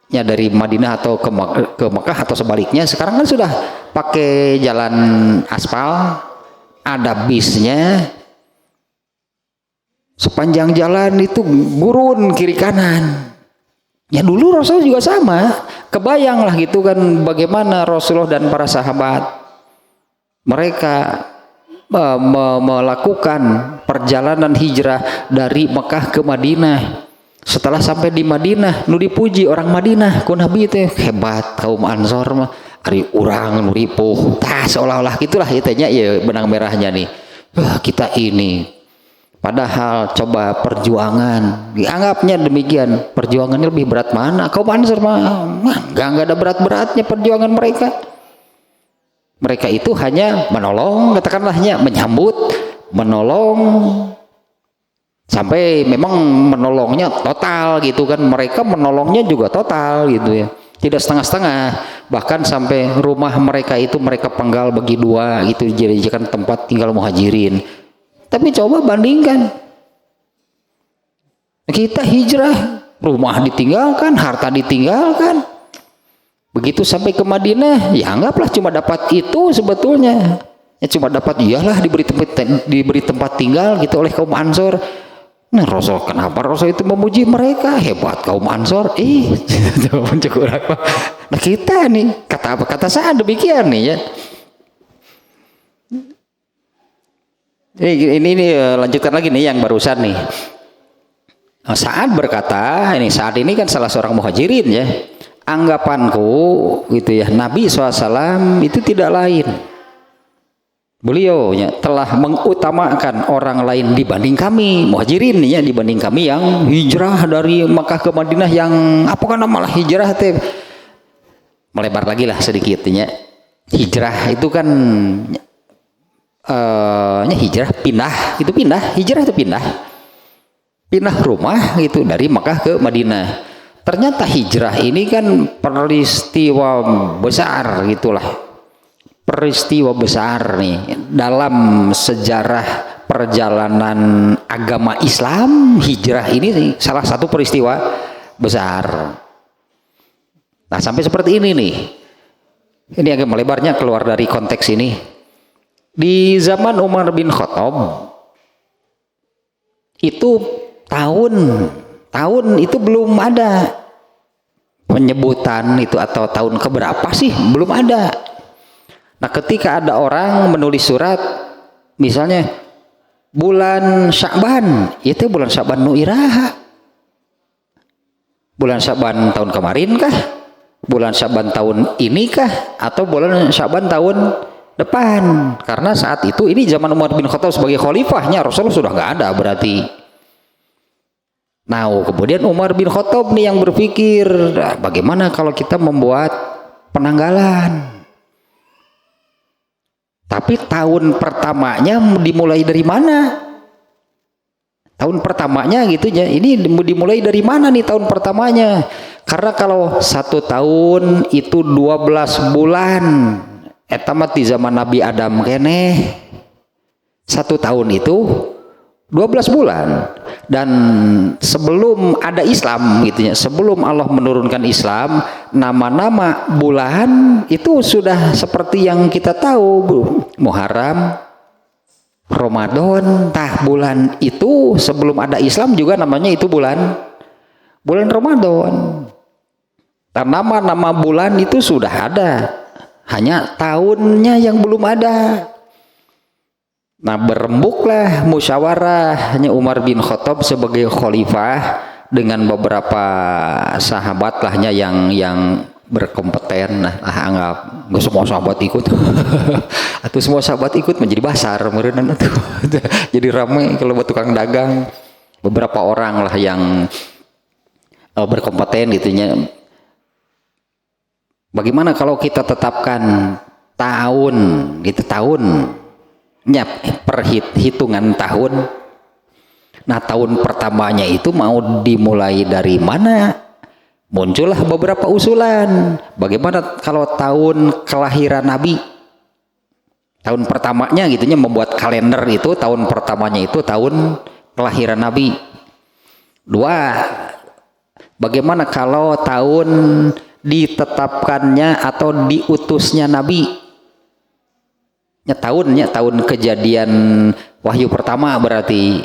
S1: ya dari Madinah atau ke Mekah atau sebaliknya, sekarang kan sudah pakai jalan aspal, ada bisnya, sepanjang jalan itu gurun kiri kanan. Ya dulu Rasul juga sama, kebayang lah gitu kan bagaimana Rasulullah dan para sahabat mereka melakukan perjalanan hijrah dari Mekah ke Madinah. Setelah sampai di Madinah, nu dipuji orang Madinah ku Nabi teh hebat kaum Ansor mah, ari urang nu ripuh tah, seolah-olah gitulah itanya ya benang merahnya nih. Kita ini padahal coba perjuangan dianggapnya demikian, perjuangannya lebih berat mana? Kaum Ansor mah enggak ada berat-beratnya perjuangan mereka. Mereka itu hanya menolong, katakanlahnya menyambut, menolong, sampai memang menolongnya total gitu kan. Mereka menolongnya juga total gitu ya, tidak setengah-setengah. Bahkan sampai rumah mereka itu mereka penggal bagi dua gitu, dijadikan tempat tinggal muhajirin. Tapi coba bandingkan, kita hijrah, rumah ditinggalkan, harta ditinggalkan, begitu sampai ke Madinah ya anggaplah cuma dapat itu sebetulnya ya, cuma dapat iyalah diberi tempat tinggal gitu oleh kaum Ansor. Nah Rasul, kenapa Rasul itu memuji mereka, hebat kaum Ansor. Nah kita nih kata apa, kata saya demikian nih ya. Ini lanjutkan lagi nih yang barusan nih. Sa'ad berkata, Sa'ad ini kan salah seorang muhajirin ya, anggapanku gitu ya, Nabi SAW itu tidak lain, beliau ya, telah mengutamakan orang lain dibanding kami muhajirin ya, dibanding kami yang hijrah dari Makkah ke Madinah, yang apa kan malah hijrah teh melebar lagi lah sedikitnya. Hijrah itu kan hijrah pindah, itu pindah, hijrah itu pindah rumah gitu dari Makkah ke Madinah. Ternyata hijrah ini kan peristiwa besar gitulah, peristiwa besar nih dalam sejarah perjalanan agama Islam, hijrah ini salah satu peristiwa besar. Nah, sampai seperti ini nih. Ini agak melebarnya keluar dari konteks ini. Di zaman Umar bin Khattab itu tahun itu belum ada penyebutan itu, atau tahun keberapa sih belum ada. Nah, ketika ada orang menulis surat misalnya bulan Sya'ban, itu bulan Sya'ban nu iraha, bulan Sya'ban tahun kemarin kah, bulan Sya'ban tahun ini kah, atau bulan Sya'ban tahun depan? Karena saat itu ini zaman Umar bin Khattab sebagai khalifahnya, Rasulullah sudah nggak ada berarti. Nah, kemudian Umar bin Khattab nih yang berpikir, bagaimana kalau kita membuat penanggalan? Tapi tahun pertamanya dimulai dari mana? Tahun pertamanya gitu ya. Ini dimulai dari mana nih tahun pertamanya? Karena kalau 1 tahun itu 12 bulan. Etamat di zaman Nabi Adam kene. 1 tahun itu 12 bulan. Dan sebelum ada Islam gitu ya, sebelum Allah menurunkan Islam, nama-nama bulan itu sudah seperti yang kita tahu, Muharram, Ramadan. Tah, bulan itu sebelum ada Islam juga namanya itu bulan Ramadan. Dan nama-nama bulan itu sudah ada, hanya tahunnya yang belum ada. Nah, berembuklah musyawarahnya Umar bin Khattab sebagai khalifah dengan beberapa sahabat lahnya yang berkompeten. Nah, anggap nggak semua sahabat ikut atau semua sahabat ikut menjadi basar merenang tuh. Jadi ramai kalau buat tukang dagang, beberapa orang lah yang berkompeten gitunya. Bagaimana kalau kita tetapkan tahun gitu, perhitungan tahun. Nah, tahun pertamanya itu mau dimulai dari mana? Muncullah beberapa usulan. Bagaimana kalau tahun kelahiran Nabi? Tahun pertamanya gitunya, membuat kalender itu tahun pertamanya itu tahun kelahiran Nabi. 2, bagaimana kalau tahun ditetapkannya atau diutusnya Nabi? Tahun kejadian wahyu pertama berarti.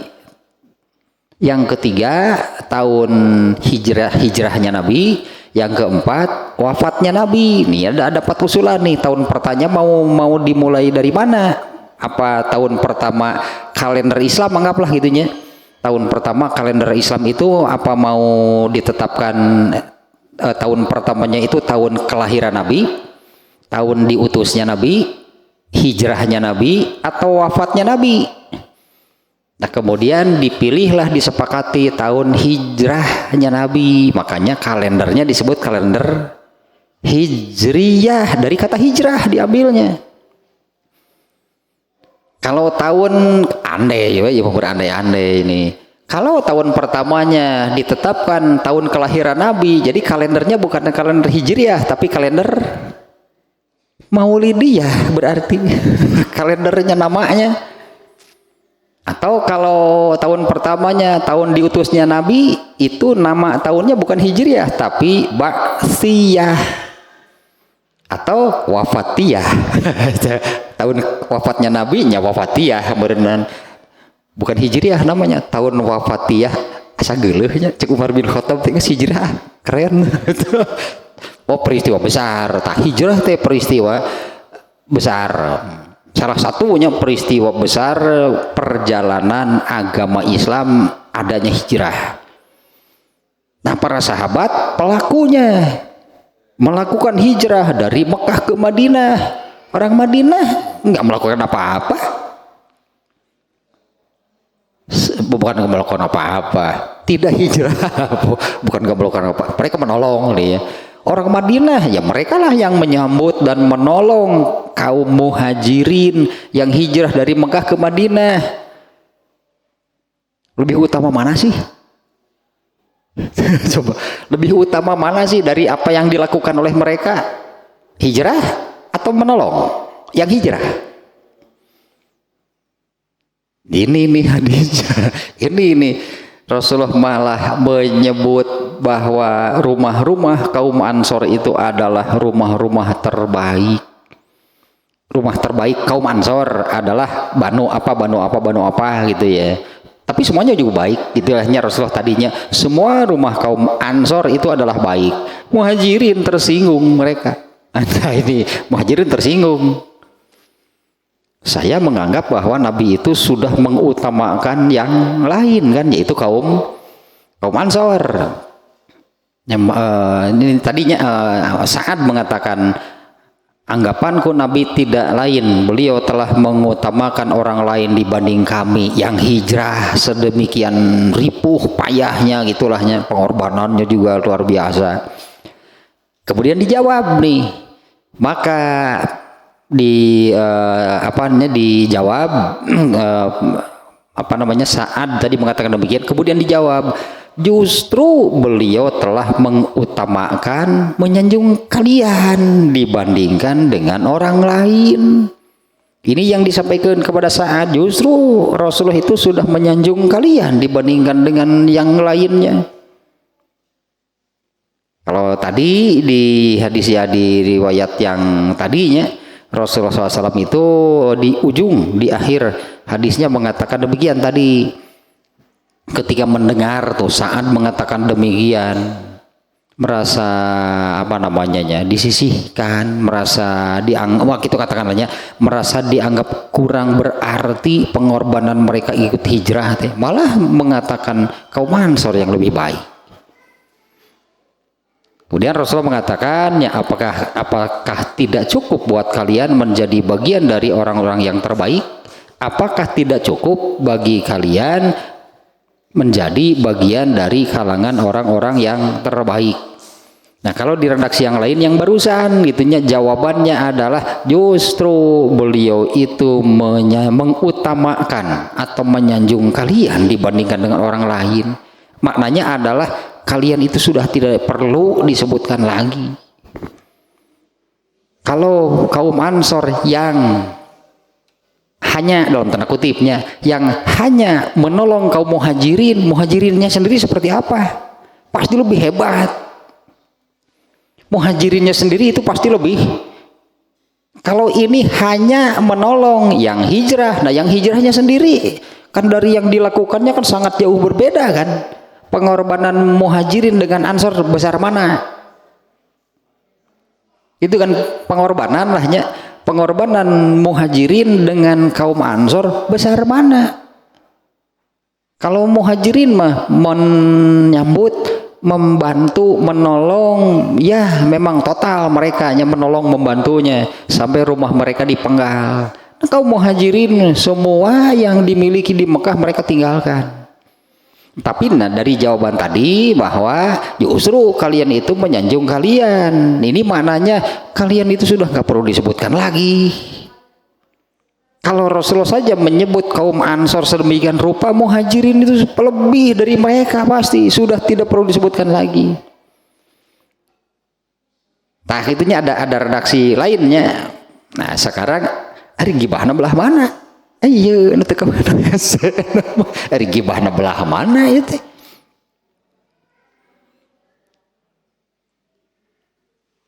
S1: Yang ketiga, tahun hijrahnya Nabi. Yang keempat, wafatnya Nabi. Nih ada 4 usulan nih. Tahun pertama mau dimulai dari mana? Apa tahun pertama kalender Islam, anggaplah gitunya. Tahun pertama kalender Islam itu apa mau ditetapkan tahun pertamanya itu tahun kelahiran Nabi, tahun diutusnya Nabi, hijrahnya Nabi, atau wafatnya Nabi? Nah, kemudian dipilihlah, disepakati tahun hijrahnya Nabi. Makanya kalendernya disebut kalender Hijriyah, dari kata hijrah diambilnya. Kalau tahun andai ya berandai-andai ini. Kalau tahun pertamanya ditetapkan tahun kelahiran Nabi, jadi kalendernya bukan kalender Hijriyah tapi kalender Maulidiyah berarti kalendernya namanya. Atau kalau tahun pertamanya tahun diutusnya Nabi, itu nama tahunnya bukan Hijriyah tapi Ba'tsiyah atau Wafatiyah. Tahun wafatnya Nabi nya Wafatiyah beneran, bukan Hijriyah namanya, tahun Wafatiyah. Asa geuleuhnya cek Umar bin Khattab teh hijrah keren. Oh, peristiwa besar. Tah, hijrah teh peristiwa besar. Salah satunya peristiwa besar perjalanan agama Islam adanya hijrah. Nah, para sahabat pelakunya melakukan hijrah dari Mekah ke Madinah. Orang Madinah nggak melakukan apa-apa. Bukan nggak melakukan apa-apa, tidak hijrah. Bukan nggak melakukan apa, mereka menolong nih ya. Orang Madinah ya mereka lah yang menyambut dan menolong kaum muhajirin yang hijrah dari Mekah ke Madinah. Lebih utama mana sih? Coba, lebih utama mana sih dari apa yang dilakukan oleh mereka? Hijrah atau menolong? Yang hijrah. Ini nih hadisnya. Ini nih Rasulullah malah menyebut bahwa rumah-rumah kaum Ansor itu adalah rumah-rumah terbaik. Rumah terbaik kaum Ansor adalah banu apa gitu ya. Tapi semuanya juga baik, gitulah Rasulullah tadinya. Semua rumah kaum Ansor itu adalah baik. Muhajirin tersinggung mereka. Nah ini Muhajirin tersinggung. Saya menganggap bahwa Nabi itu sudah mengutamakan yang lain kan, yaitu kaum Ansor. Ini tadinya Sa'ad mengatakan, anggapanku Nabi tidak lain, beliau telah mengutamakan orang lain dibanding kami yang hijrah sedemikian ripuh payahnya, gitulahnya, pengorbanannya juga luar biasa. Kemudian dijawab nih, maka dijawab Sa'ad tadi mengatakan demikian, kemudian dijawab, justru beliau telah mengutamakan, menyanjung kalian dibandingkan dengan orang lain. Ini yang disampaikan kepada Sa'ad, justru Rasulullah itu sudah menyanjung kalian dibandingkan dengan yang lainnya. Kalau tadi di hadis ya, di riwayat yang tadinya, Rasulullah SAW itu di ujung, di akhir hadisnya mengatakan demikian tadi. Ketika mendengar tuh Sa'ad mengatakan demikian, merasa disisihkan, merasa dianggap, itu katakanlah, merasa dianggap kurang berarti pengorbanan mereka ikut hijrah, malah mengatakan kaum Ansor yang lebih baik. Kemudian Rasulullah mengatakan, ya apakah tidak cukup buat kalian menjadi bagian dari orang-orang yang terbaik? Apakah tidak cukup bagi kalian menjadi bagian dari kalangan orang-orang yang terbaik? Nah, kalau di redaksi yang lain yang barusan gitunya, jawabannya adalah justru beliau itu mengutamakan atau menyanjung kalian dibandingkan dengan orang lain. Maknanya adalah kalian itu sudah tidak perlu disebutkan lagi. Kalau kaum Ansor yang hanya, dalam tanda kutipnya, yang hanya menolong kaum muhajirinnya sendiri seperti apa? Pasti lebih hebat. Muhajirinnya sendiri itu pasti lebih. Kalau ini hanya menolong yang hijrah, nah yang hijrahnya sendiri kan dari yang dilakukannya kan sangat jauh berbeda kan. Pengorbanan muhajirin dengan Ansor besar mana? Itu kan pengorbanan lahnya. Pengorbanan muhajirin dengan kaum Ansor besar mana? Kalau muhajirin mah menyambut, membantu, menolong, ya memang total mereka hanya menolong, membantunya sampai rumah mereka dipenggal. Nah, kaum muhajirin semua yang dimiliki di Mekah mereka tinggalkan. Tapi dari jawaban tadi bahwa justru kalian itu menyanjung kalian, ini maknanya kalian itu sudah nggak perlu disebutkan lagi. Kalau Rasulullah saja menyebut kaum Ansor sedemikian rupa, muhajirin itu lebih dari mereka, pasti sudah tidak perlu disebutkan lagi. Nah itunya ada redaksi lainnya. Nah sekarang hari gibahna belah mana? Iya, nanti kemana biasa? Hari gibahna belah mana itu?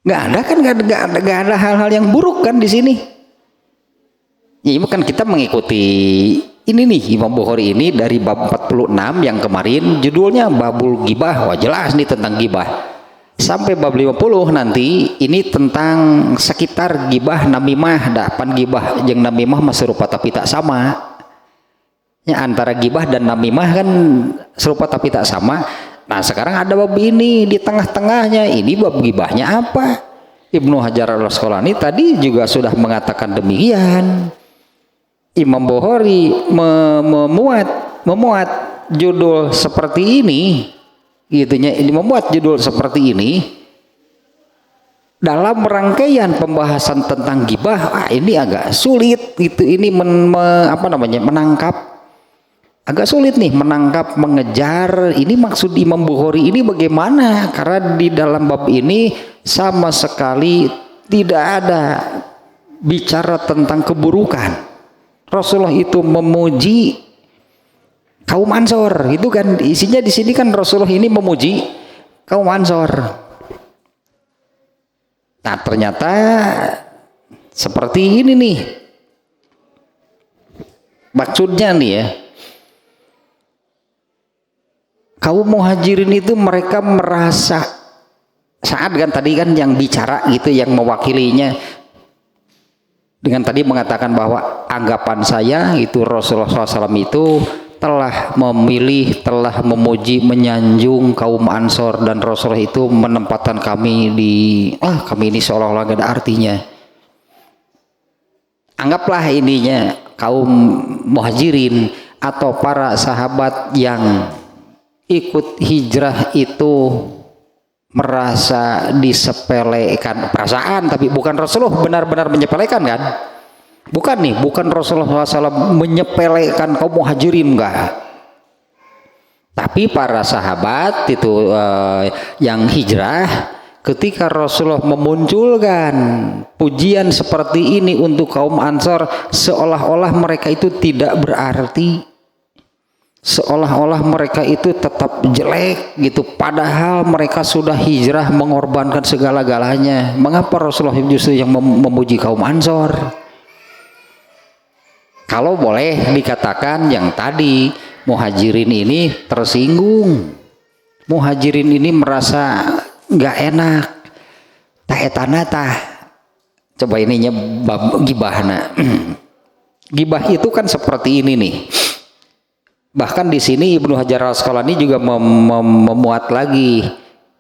S1: Nggak ada kan? Nggak ada hal-hal yang buruk kan di sini. Ya, ini kan kita mengikuti ini nih, Imam Bukhari ini dari bab 46 yang kemarin judulnya Babul Gibah. Wah jelas nih tentang gibah. Sampai bab 50 nanti ini tentang sekitar gibah namimah. Dapan gibah jeung namimah masih serupa tapi tak sama. Ya, antara gibah dan namimah kan serupa tapi tak sama. Nah sekarang ada bab ini di tengah-tengahnya. Ini bab gibahnya apa? Ibnu Hajar al-Asqalani tadi juga sudah mengatakan demikian. Imam Bukhari memuat judul seperti ini. Gitunya, ini membuat judul seperti ini dalam rangkaian pembahasan tentang gibah. Ini agak sulit gitu, ini menangkap, agak sulit nih menangkap, mengejar ini maksud Imam Bukhari ini bagaimana, karena di dalam bab ini sama sekali tidak ada bicara tentang keburukan. Rasulullah itu memuji kaum Ansor. Itu kan isinya di sini kan Rasulullah ini memuji kaum Ansor. Nah, ternyata seperti ini nih. Maksudnya nih ya. Kaum Muhajirin itu mereka merasa saat kan tadi kan yang bicara gitu, yang mewakilinya dengan tadi mengatakan bahwa anggapan saya itu Rasulullah SAW itu telah memilih, telah memuji, menyanjung kaum Ansor, dan Rasulullah itu menempatkan kami di kami ini seolah-olah gak ada artinya. Anggaplah ininya kaum Muhajirin atau para sahabat yang ikut hijrah itu merasa disepelekan perasaan, tapi bukan Rasulullah benar-benar menyepelekan kan? Bukan nih, bukan Rasulullah SAW menyepelekan kaum Muhajirin, enggak. Tapi para sahabat itu yang hijrah, ketika Rasulullah memunculkan pujian seperti ini untuk kaum Ansor, seolah-olah mereka itu tidak berarti, seolah-olah mereka itu tetap jelek gitu, padahal mereka sudah hijrah mengorbankan segala-galanya. Mengapa Rasulullah justru yang memuji kaum Ansor? Kalau boleh dikatakan yang tadi Muhajirin ini tersinggung, Muhajirin ini merasa nggak enak, tak etanata. Coba ininya bab gibahna. Gibah itu kan seperti ini nih. Bahkan di sini Ibnu Hajar Al-Asqalani juga memuat lagi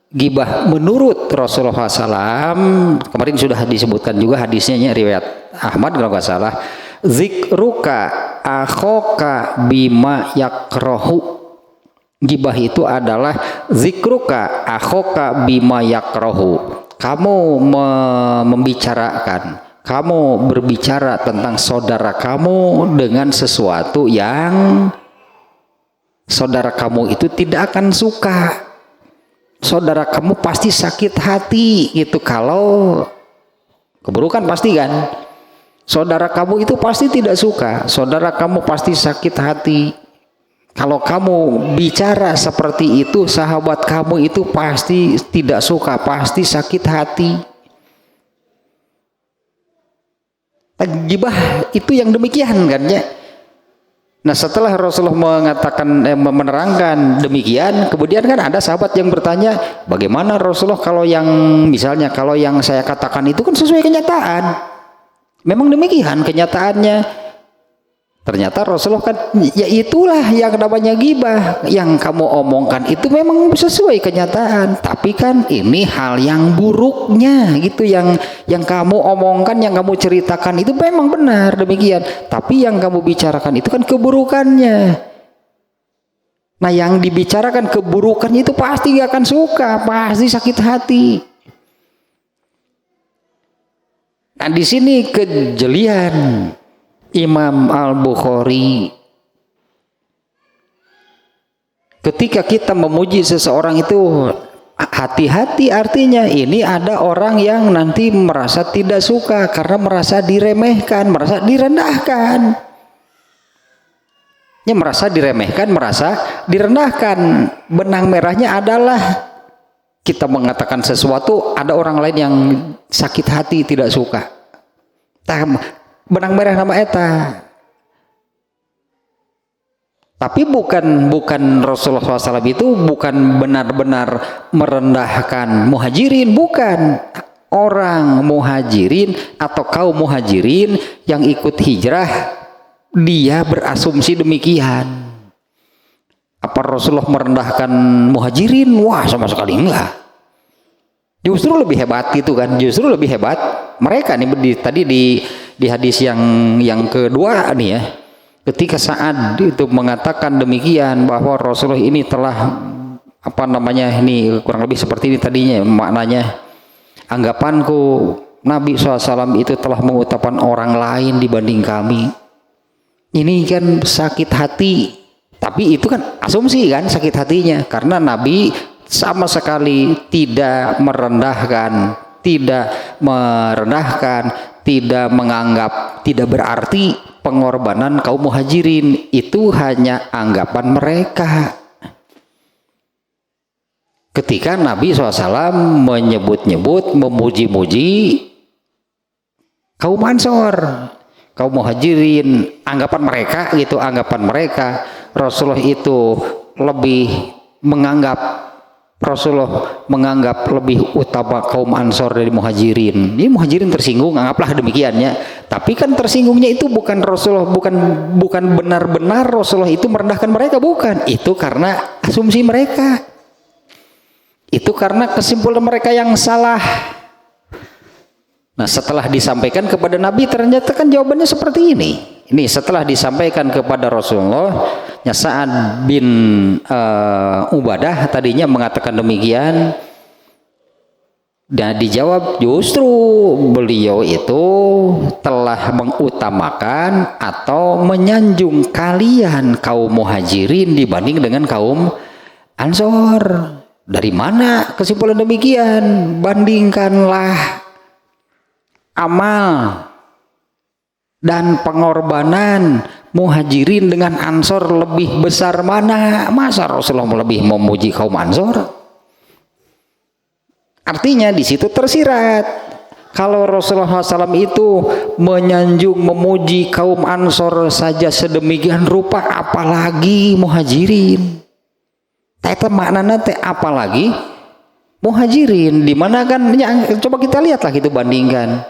S1: gibah menurut Rasulullah SAW. Kemarin sudah disebutkan juga hadisnya riwayat Ahmad kalau nggak salah. Zikruka akhoka bima yakrohu. Gibah itu adalah zikruka akhoka bima yakrohu. Kamu membicarakan, kamu berbicara tentang saudara kamu dengan sesuatu yang saudara kamu itu tidak akan suka. Saudara kamu pasti sakit hati gitu kalau keburukan, pasti kan. Saudara kamu itu pasti tidak suka, saudara kamu pasti sakit hati. Kalau kamu bicara seperti itu, sahabat kamu itu pasti tidak suka, pasti sakit hati. Gibah itu yang demikian kan ya. Nah, setelah Rasulullah mengatakan menerangkan demikian, kemudian kan ada sahabat yang bertanya, bagaimana Rasulullah kalau yang misalnya kalau yang saya katakan itu kan sesuai kenyataan. Memang demikian kenyataannya. Ternyata Rasulullah kan, ya itulah yang namanya gibah. Yang kamu omongkan itu memang sesuai kenyataan. Tapi kan ini hal yang buruknya gitu, yang kamu omongkan, yang kamu ceritakan itu memang benar demikian. Tapi yang kamu bicarakan itu kan keburukannya. Nah, yang dibicarakan keburukan itu pasti gak akan suka, pasti sakit hati. Nah, di sini kejelian Imam Al-Bukhari. Ketika kita memuji seseorang itu hati-hati, artinya ini ada orang yang nanti merasa tidak suka karena merasa diremehkan, merasa direndahkan. Ya, merasa diremehkan, merasa direndahkan. Benang merahnya adalah kita mengatakan sesuatu, ada orang lain yang sakit hati, tidak suka. Benang merah nama eta. Tapi bukan Rasulullah SAW itu bukan benar-benar merendahkan Muhajirin, bukan. Orang Muhajirin atau kaum Muhajirin yang ikut hijrah, dia berasumsi demikian. Apa Rasulullah merendahkan Muhajirin? Wah, sama sekali enggak. Justru lebih hebat gitu kan, justru lebih hebat mereka nih. Tadi di hadis yang kedua nih ya, ketika Sa'ad itu mengatakan demikian bahwa Rasulullah ini telah ini kurang lebih seperti ini tadinya maknanya, anggapanku Nabi SAW itu telah mengutamakan orang lain dibanding kami. Ini kan sakit hati, tapi itu kan asumsi kan sakit hatinya, karena Nabi sama sekali tidak merendahkan, tidak menganggap tidak berarti pengorbanan kaum muhajirin. Itu hanya anggapan mereka. Ketika Nabi SAW menyebut-nyebut, memuji-muji kaum Ansor, kaum muhajirin, anggapan mereka gitu, anggapan mereka Rasulullah itu Rasulullah menganggap lebih utama kaum Ansor dari muhajirin. Ini muhajirin tersinggung, anggaplah demikiannya. Tapi kan tersinggungnya itu bukan Rasulullah, bukan benar-benar Rasulullah itu merendahkan mereka, bukan. Itu karena asumsi mereka. Itu karena kesimpulan mereka yang salah. Nah, setelah disampaikan kepada Nabi, ternyata kan jawabannya seperti ini. Ini setelah disampaikan kepada Rasulullah, Sa'ad bin Ubadah tadinya mengatakan demikian, dan dijawab justru beliau itu telah mengutamakan atau menyanjung kalian kaum muhajirin dibanding dengan kaum Ansor. Dari mana kesimpulan demikian? Bandingkanlah amal dan pengorbanan muhajirin dengan Ansor lebih besar mana? Masa Rasulullah lebih memuji kaum Ansor? Artinya di situ tersirat kalau Rasulullah SAW itu menyanjung memuji kaum Ansor saja sedemikian rupa, apalagi muhajirin. Itu maknanya apalagi muhajirin, dimana kan ya, coba kita lihatlah gitu, bandingkan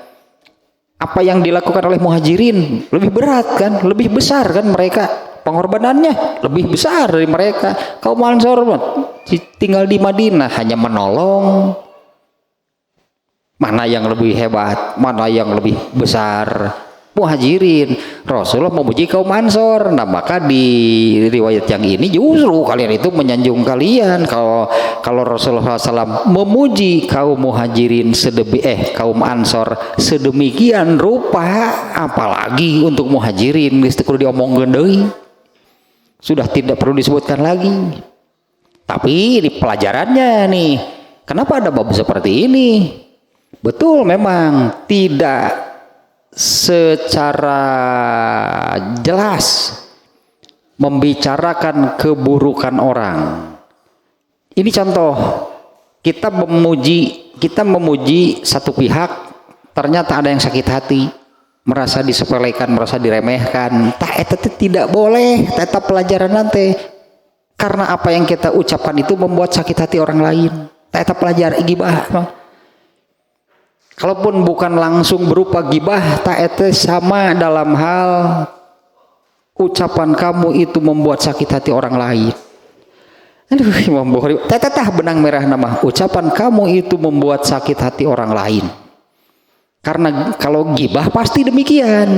S1: apa yang dilakukan oleh muhajirin lebih berat kan, lebih besar kan, mereka pengorbanannya lebih besar dari mereka. Kaum Ansor tinggal di Madinah hanya menolong. Mana yang lebih hebat, mana yang lebih besar? Muhajirin. Rasulullah memuji kaum Ansor. Nah, maka di riwayat yang ini justru kalian itu menyanjung kalian. Kalau Rasulullah SAW memuji kaum muhajirin kaum Ansor sedemikian rupa, apalagi untuk muhajirin geus teu kudu diomongkeun deui. Sudah tidak perlu disebutkan lagi. Tapi di pelajarannya nih, kenapa ada bab seperti ini? Betul, memang tidak secara jelas membicarakan keburukan orang. Ini contoh, kita memuji satu pihak, ternyata ada yang sakit hati, merasa disepelekan, merasa diremehkan. Itu tidak boleh, tetap pelajaran nanti. Karena apa yang kita ucapkan itu membuat sakit hati orang lain. Tetap pelajar gibah. Kalaupun bukan langsung berupa gibah, itu sama dalam hal ucapan kamu itu membuat sakit hati orang lain. Aduh, Imam Bukhari, teteh benang merah nama ucapan kamu itu membuat sakit hati orang lain. Karena kalau gibah pasti demikian.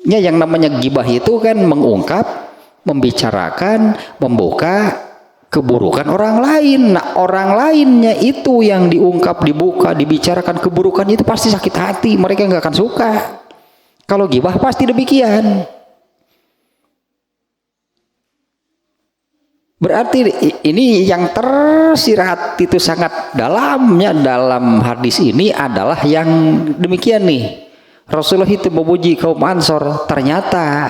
S1: Ya, yang namanya gibah itu kan mengungkap, membicarakan, membuka keburukan orang lain. Nah, orang lainnya itu yang diungkap, dibuka, dibicarakan keburukan itu pasti sakit hati, mereka nggak akan suka. Kalau gibah pasti demikian. Berarti ini yang tersirat itu sangat dalamnya dalam hadis ini adalah yang demikian nih. Rasulullah itu memuji kaum Ansor, ternyata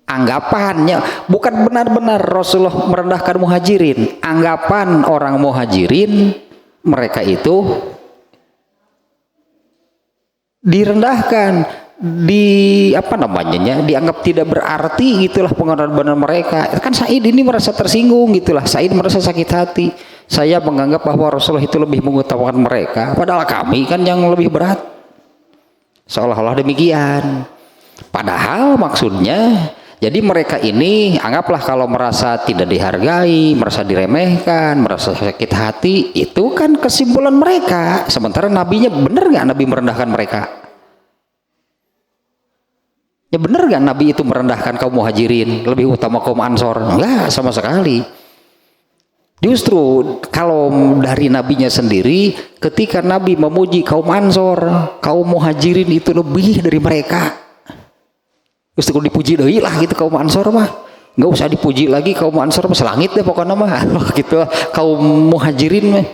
S1: anggapannya bukan benar-benar Rasulullah merendahkan muhajirin. Anggapan orang muhajirin mereka itu direndahkan, dianggap tidak berarti, gitulah pengorbanan mereka. Kan Said ini merasa tersinggung, gitulah. Said merasa sakit hati. Saya menganggap bahwa Rasulullah itu lebih mengutamakan mereka, padahal kami kan yang lebih berat. Seolah-olah demikian. Padahal maksudnya, jadi mereka ini anggaplah kalau merasa tidak dihargai, merasa diremehkan, merasa sakit hati, itu kan kesimpulan mereka. Sementara nabinya benar nggak Nabi merendahkan mereka? Ya benar nggak Nabi itu merendahkan kaum muhajirin, lebih utama kaum Ansor? Enggak, sama sekali. Justru kalau dari nabinya sendiri, ketika Nabi memuji kaum Ansor, kaum muhajirin itu lebih dari mereka. Terus kalau dipuji deui lah gitu kaum Ansor mah. Enggak usah dipuji lagi kaum Ansor mah, selangit deh pokoknya mah. Gitu kaum muhajirin mah.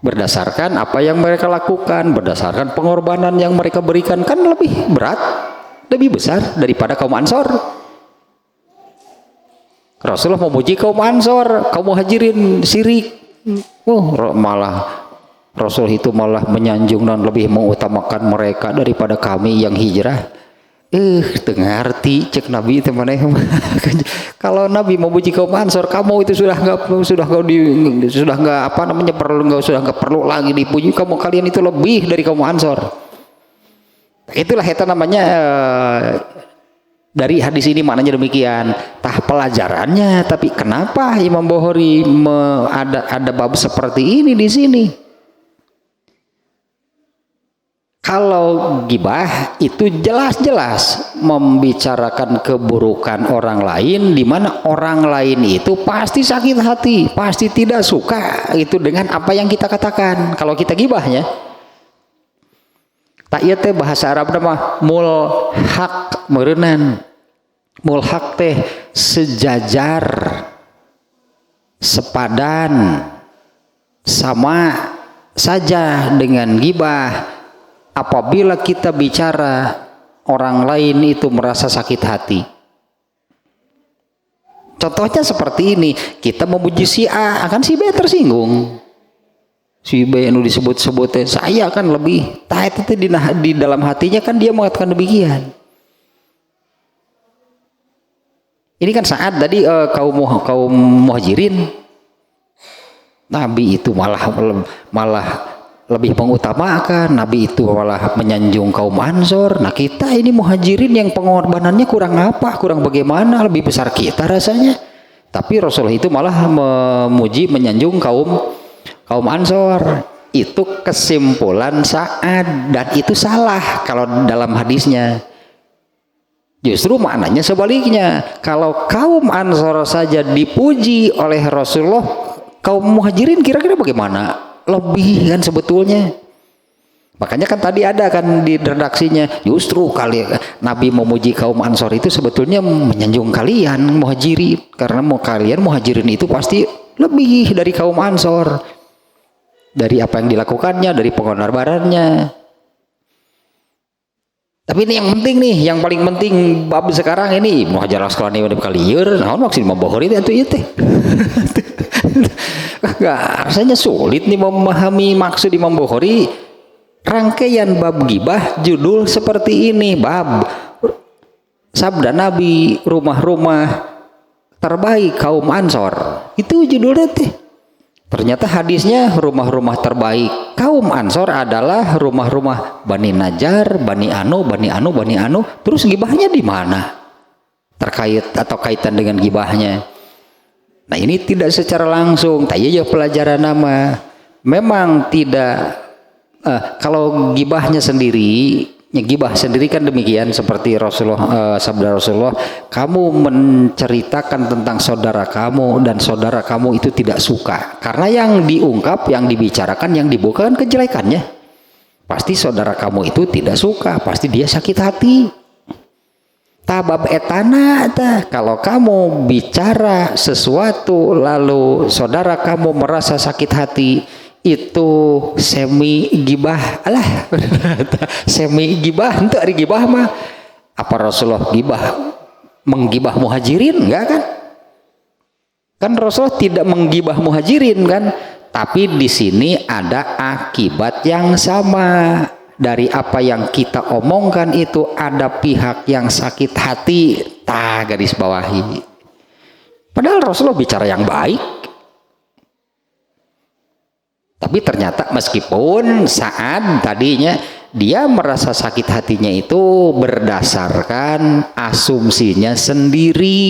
S1: Berdasarkan apa yang mereka lakukan, berdasarkan pengorbanan yang mereka berikan, kan lebih berat lebih besar daripada kaum Ansor. Rasulullah memuji kaum Ansor, kaum Muhajirin sirik. Malah Rasul itu malah menyanjung dan lebih mengutamakan mereka daripada kami yang hijrah. Ngerti cek Nabi itu mana? Kalau Nabi memuji kaum Ansor, kamu itu sudah nggak perlu lagi dipuji. Kalian itu lebih dari kaum Ansor. Itulah itu namanya dari hadis ini maknanya demikian. Tah pelajarannya, tapi kenapa Imam Bukhari ada bab seperti ini di sini? Kalau gibah itu jelas-jelas membicarakan keburukan orang lain, di mana orang lain itu pasti sakit hati, pasti tidak suka itu dengan apa yang kita katakan. Kalau kita gibahnya, tak iya teh bahasa Arab nama mulhaq meureunnan. Mulhaq teh sejajar, sepadan, sama saja dengan gibah. Apabila kita bicara orang lain itu merasa sakit hati. Contohnya seperti ini, kita memuji si A, akan si B tersinggung. Si B yang disebut-sebutnya, saya akan lebih taat itu di dalam hatinya kan dia mengatakan demikian. Ini kan saat tadi kaum Muhajirin, Nabi itu malah lebih mengutamakan, Nabi itu malah menyanjung kaum Ansor. Nah kita ini Muhajirin yang pengorbanannya kurang bagaimana, lebih besar kita rasanya. Tapi Rasulullah itu malah memuji, menyanjung kaum Ansor. Itu kesimpulan Sa'ad, dan itu salah kalau dalam hadisnya. Justru maknanya sebaliknya. Kalau kaum Ansor saja dipuji oleh Rasulullah, kaum Muhajirin kira-kira bagaimana? Lebih kan sebetulnya. Makanya kan tadi ada kan di redaksinya, justru Nabi memuji kaum Ansor itu sebetulnya menyanjung kalian Muhajirin, karena kalian Muhajirin itu pasti lebih dari kaum Ansor, dari apa yang dilakukannya, dari pengorbanannya. Tapi ini yang penting nih, yang paling penting bab sekarang ini Ibnu Hajar Asqalani udah kalieur, naon maksud Imam Bukhari itu ieu teh. Rasanya sulit nih memahami maksud Imam Bukhari. Rangkaian bab gibah judul seperti ini, bab sabda Nabi rumah-rumah terbaik kaum Ansor, itu judulnya teh. Ternyata hadisnya rumah-rumah terbaik kaum Ansor adalah rumah-rumah Bani Najjar, Bani Anu. Terus gibahnya di mana? Terkait atau kaitan dengan gibahnya. Nah ini tidak secara langsung, tapi ya pelajaran nama. Memang tidak, kalau gibahnya sendiri, gibah sendiri kan demikian seperti Rasulullah, sabda Rasulullah, kamu menceritakan tentang saudara kamu dan saudara kamu itu tidak suka. Karena yang diungkap, yang dibicarakan, yang dibukakan kejelekannya. Pasti saudara kamu itu tidak suka, pasti dia sakit hati. Tabab etana kalau kamu bicara sesuatu lalu saudara kamu merasa sakit hati, itu semi gibah. Alah semi gibah itu ari gibah mah. Apa Rasulullah menggibah Muhajirin? Enggak kan Rasulullah tidak menggibah Muhajirin kan, tapi di sini ada akibat yang sama. Dari apa yang kita omongkan itu ada pihak yang sakit hati, garis bawahi. Padahal Rasulullah bicara yang baik. Tapi ternyata meskipun saat tadinya dia merasa sakit hatinya itu berdasarkan asumsinya sendiri.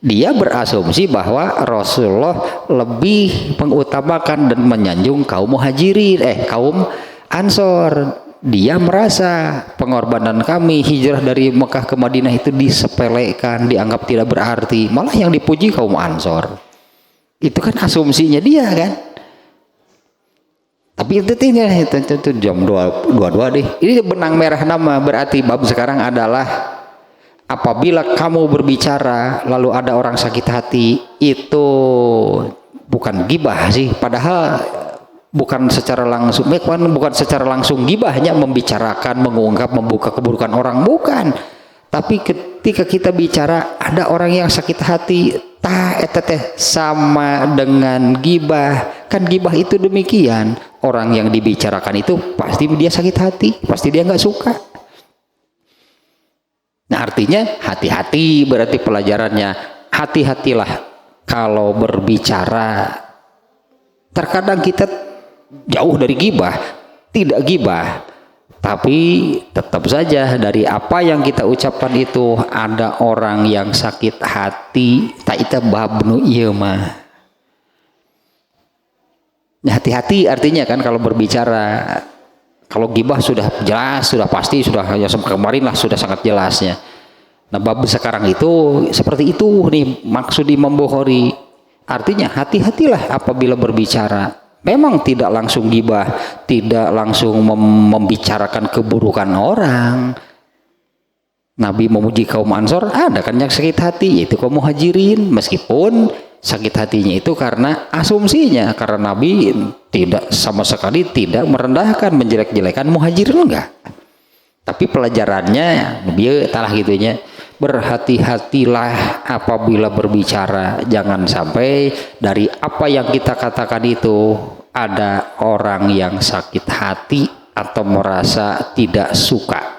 S1: Dia berasumsi bahwa Rasulullah lebih mengutamakan dan menyanjung kaum Muhajirin, kaum Ansor. Dia merasa pengorbanan kami hijrah dari Mekah ke Madinah itu disepelekan, dianggap tidak berarti. Malah yang dipuji kaum Ansor. Itu kan asumsinya dia kan. Tapi itu jam 22 deh. Ini benang merah nama, berarti bab sekarang adalah apabila kamu berbicara lalu ada orang sakit hati, itu bukan gibah sih. Padahal bukan secara langsung, bukan secara langsung gibah, hanya membicarakan, mengungkap, membuka keburukan orang, bukan. Tapi ketika kita bicara ada orang yang sakit hati, teh sama dengan gibah. Kan gibah itu demikian, orang yang dibicarakan itu pasti dia sakit hati, pasti dia nggak suka. Nah artinya hati-hati, berarti pelajarannya hati-hatilah kalau berbicara. Terkadang kita jauh dari gibah, tidak gibah, tapi tetap saja dari apa yang kita ucapkan itu ada orang yang sakit hati, tak ita babnu ieu mah. Nah, hati-hati artinya kan kalau berbicara. Kalau gibah sudah jelas, sudah pasti, sudah ya kemarin lah sudah sangat jelasnya. Nah bab sekarang itu seperti itu nih, maksud di membohori. Artinya hati-hatilah apabila berbicara. Memang tidak langsung gibah, tidak langsung membicarakan keburukan orang. Nabi memuji kaum Ansor, ada kan yang sakit hati, yaitu kaum Muhajirin. Meskipun sakit hatinya itu karena asumsinya, karena Nabi tidak sama sekali tidak merendahkan, menjelek-jelekan Muhajirin, enggak. Tapi pelajarannya dia talah gitunya, berhati-hatilah apabila berbicara, jangan sampai dari apa yang kita katakan itu ada orang yang sakit hati atau merasa tidak suka.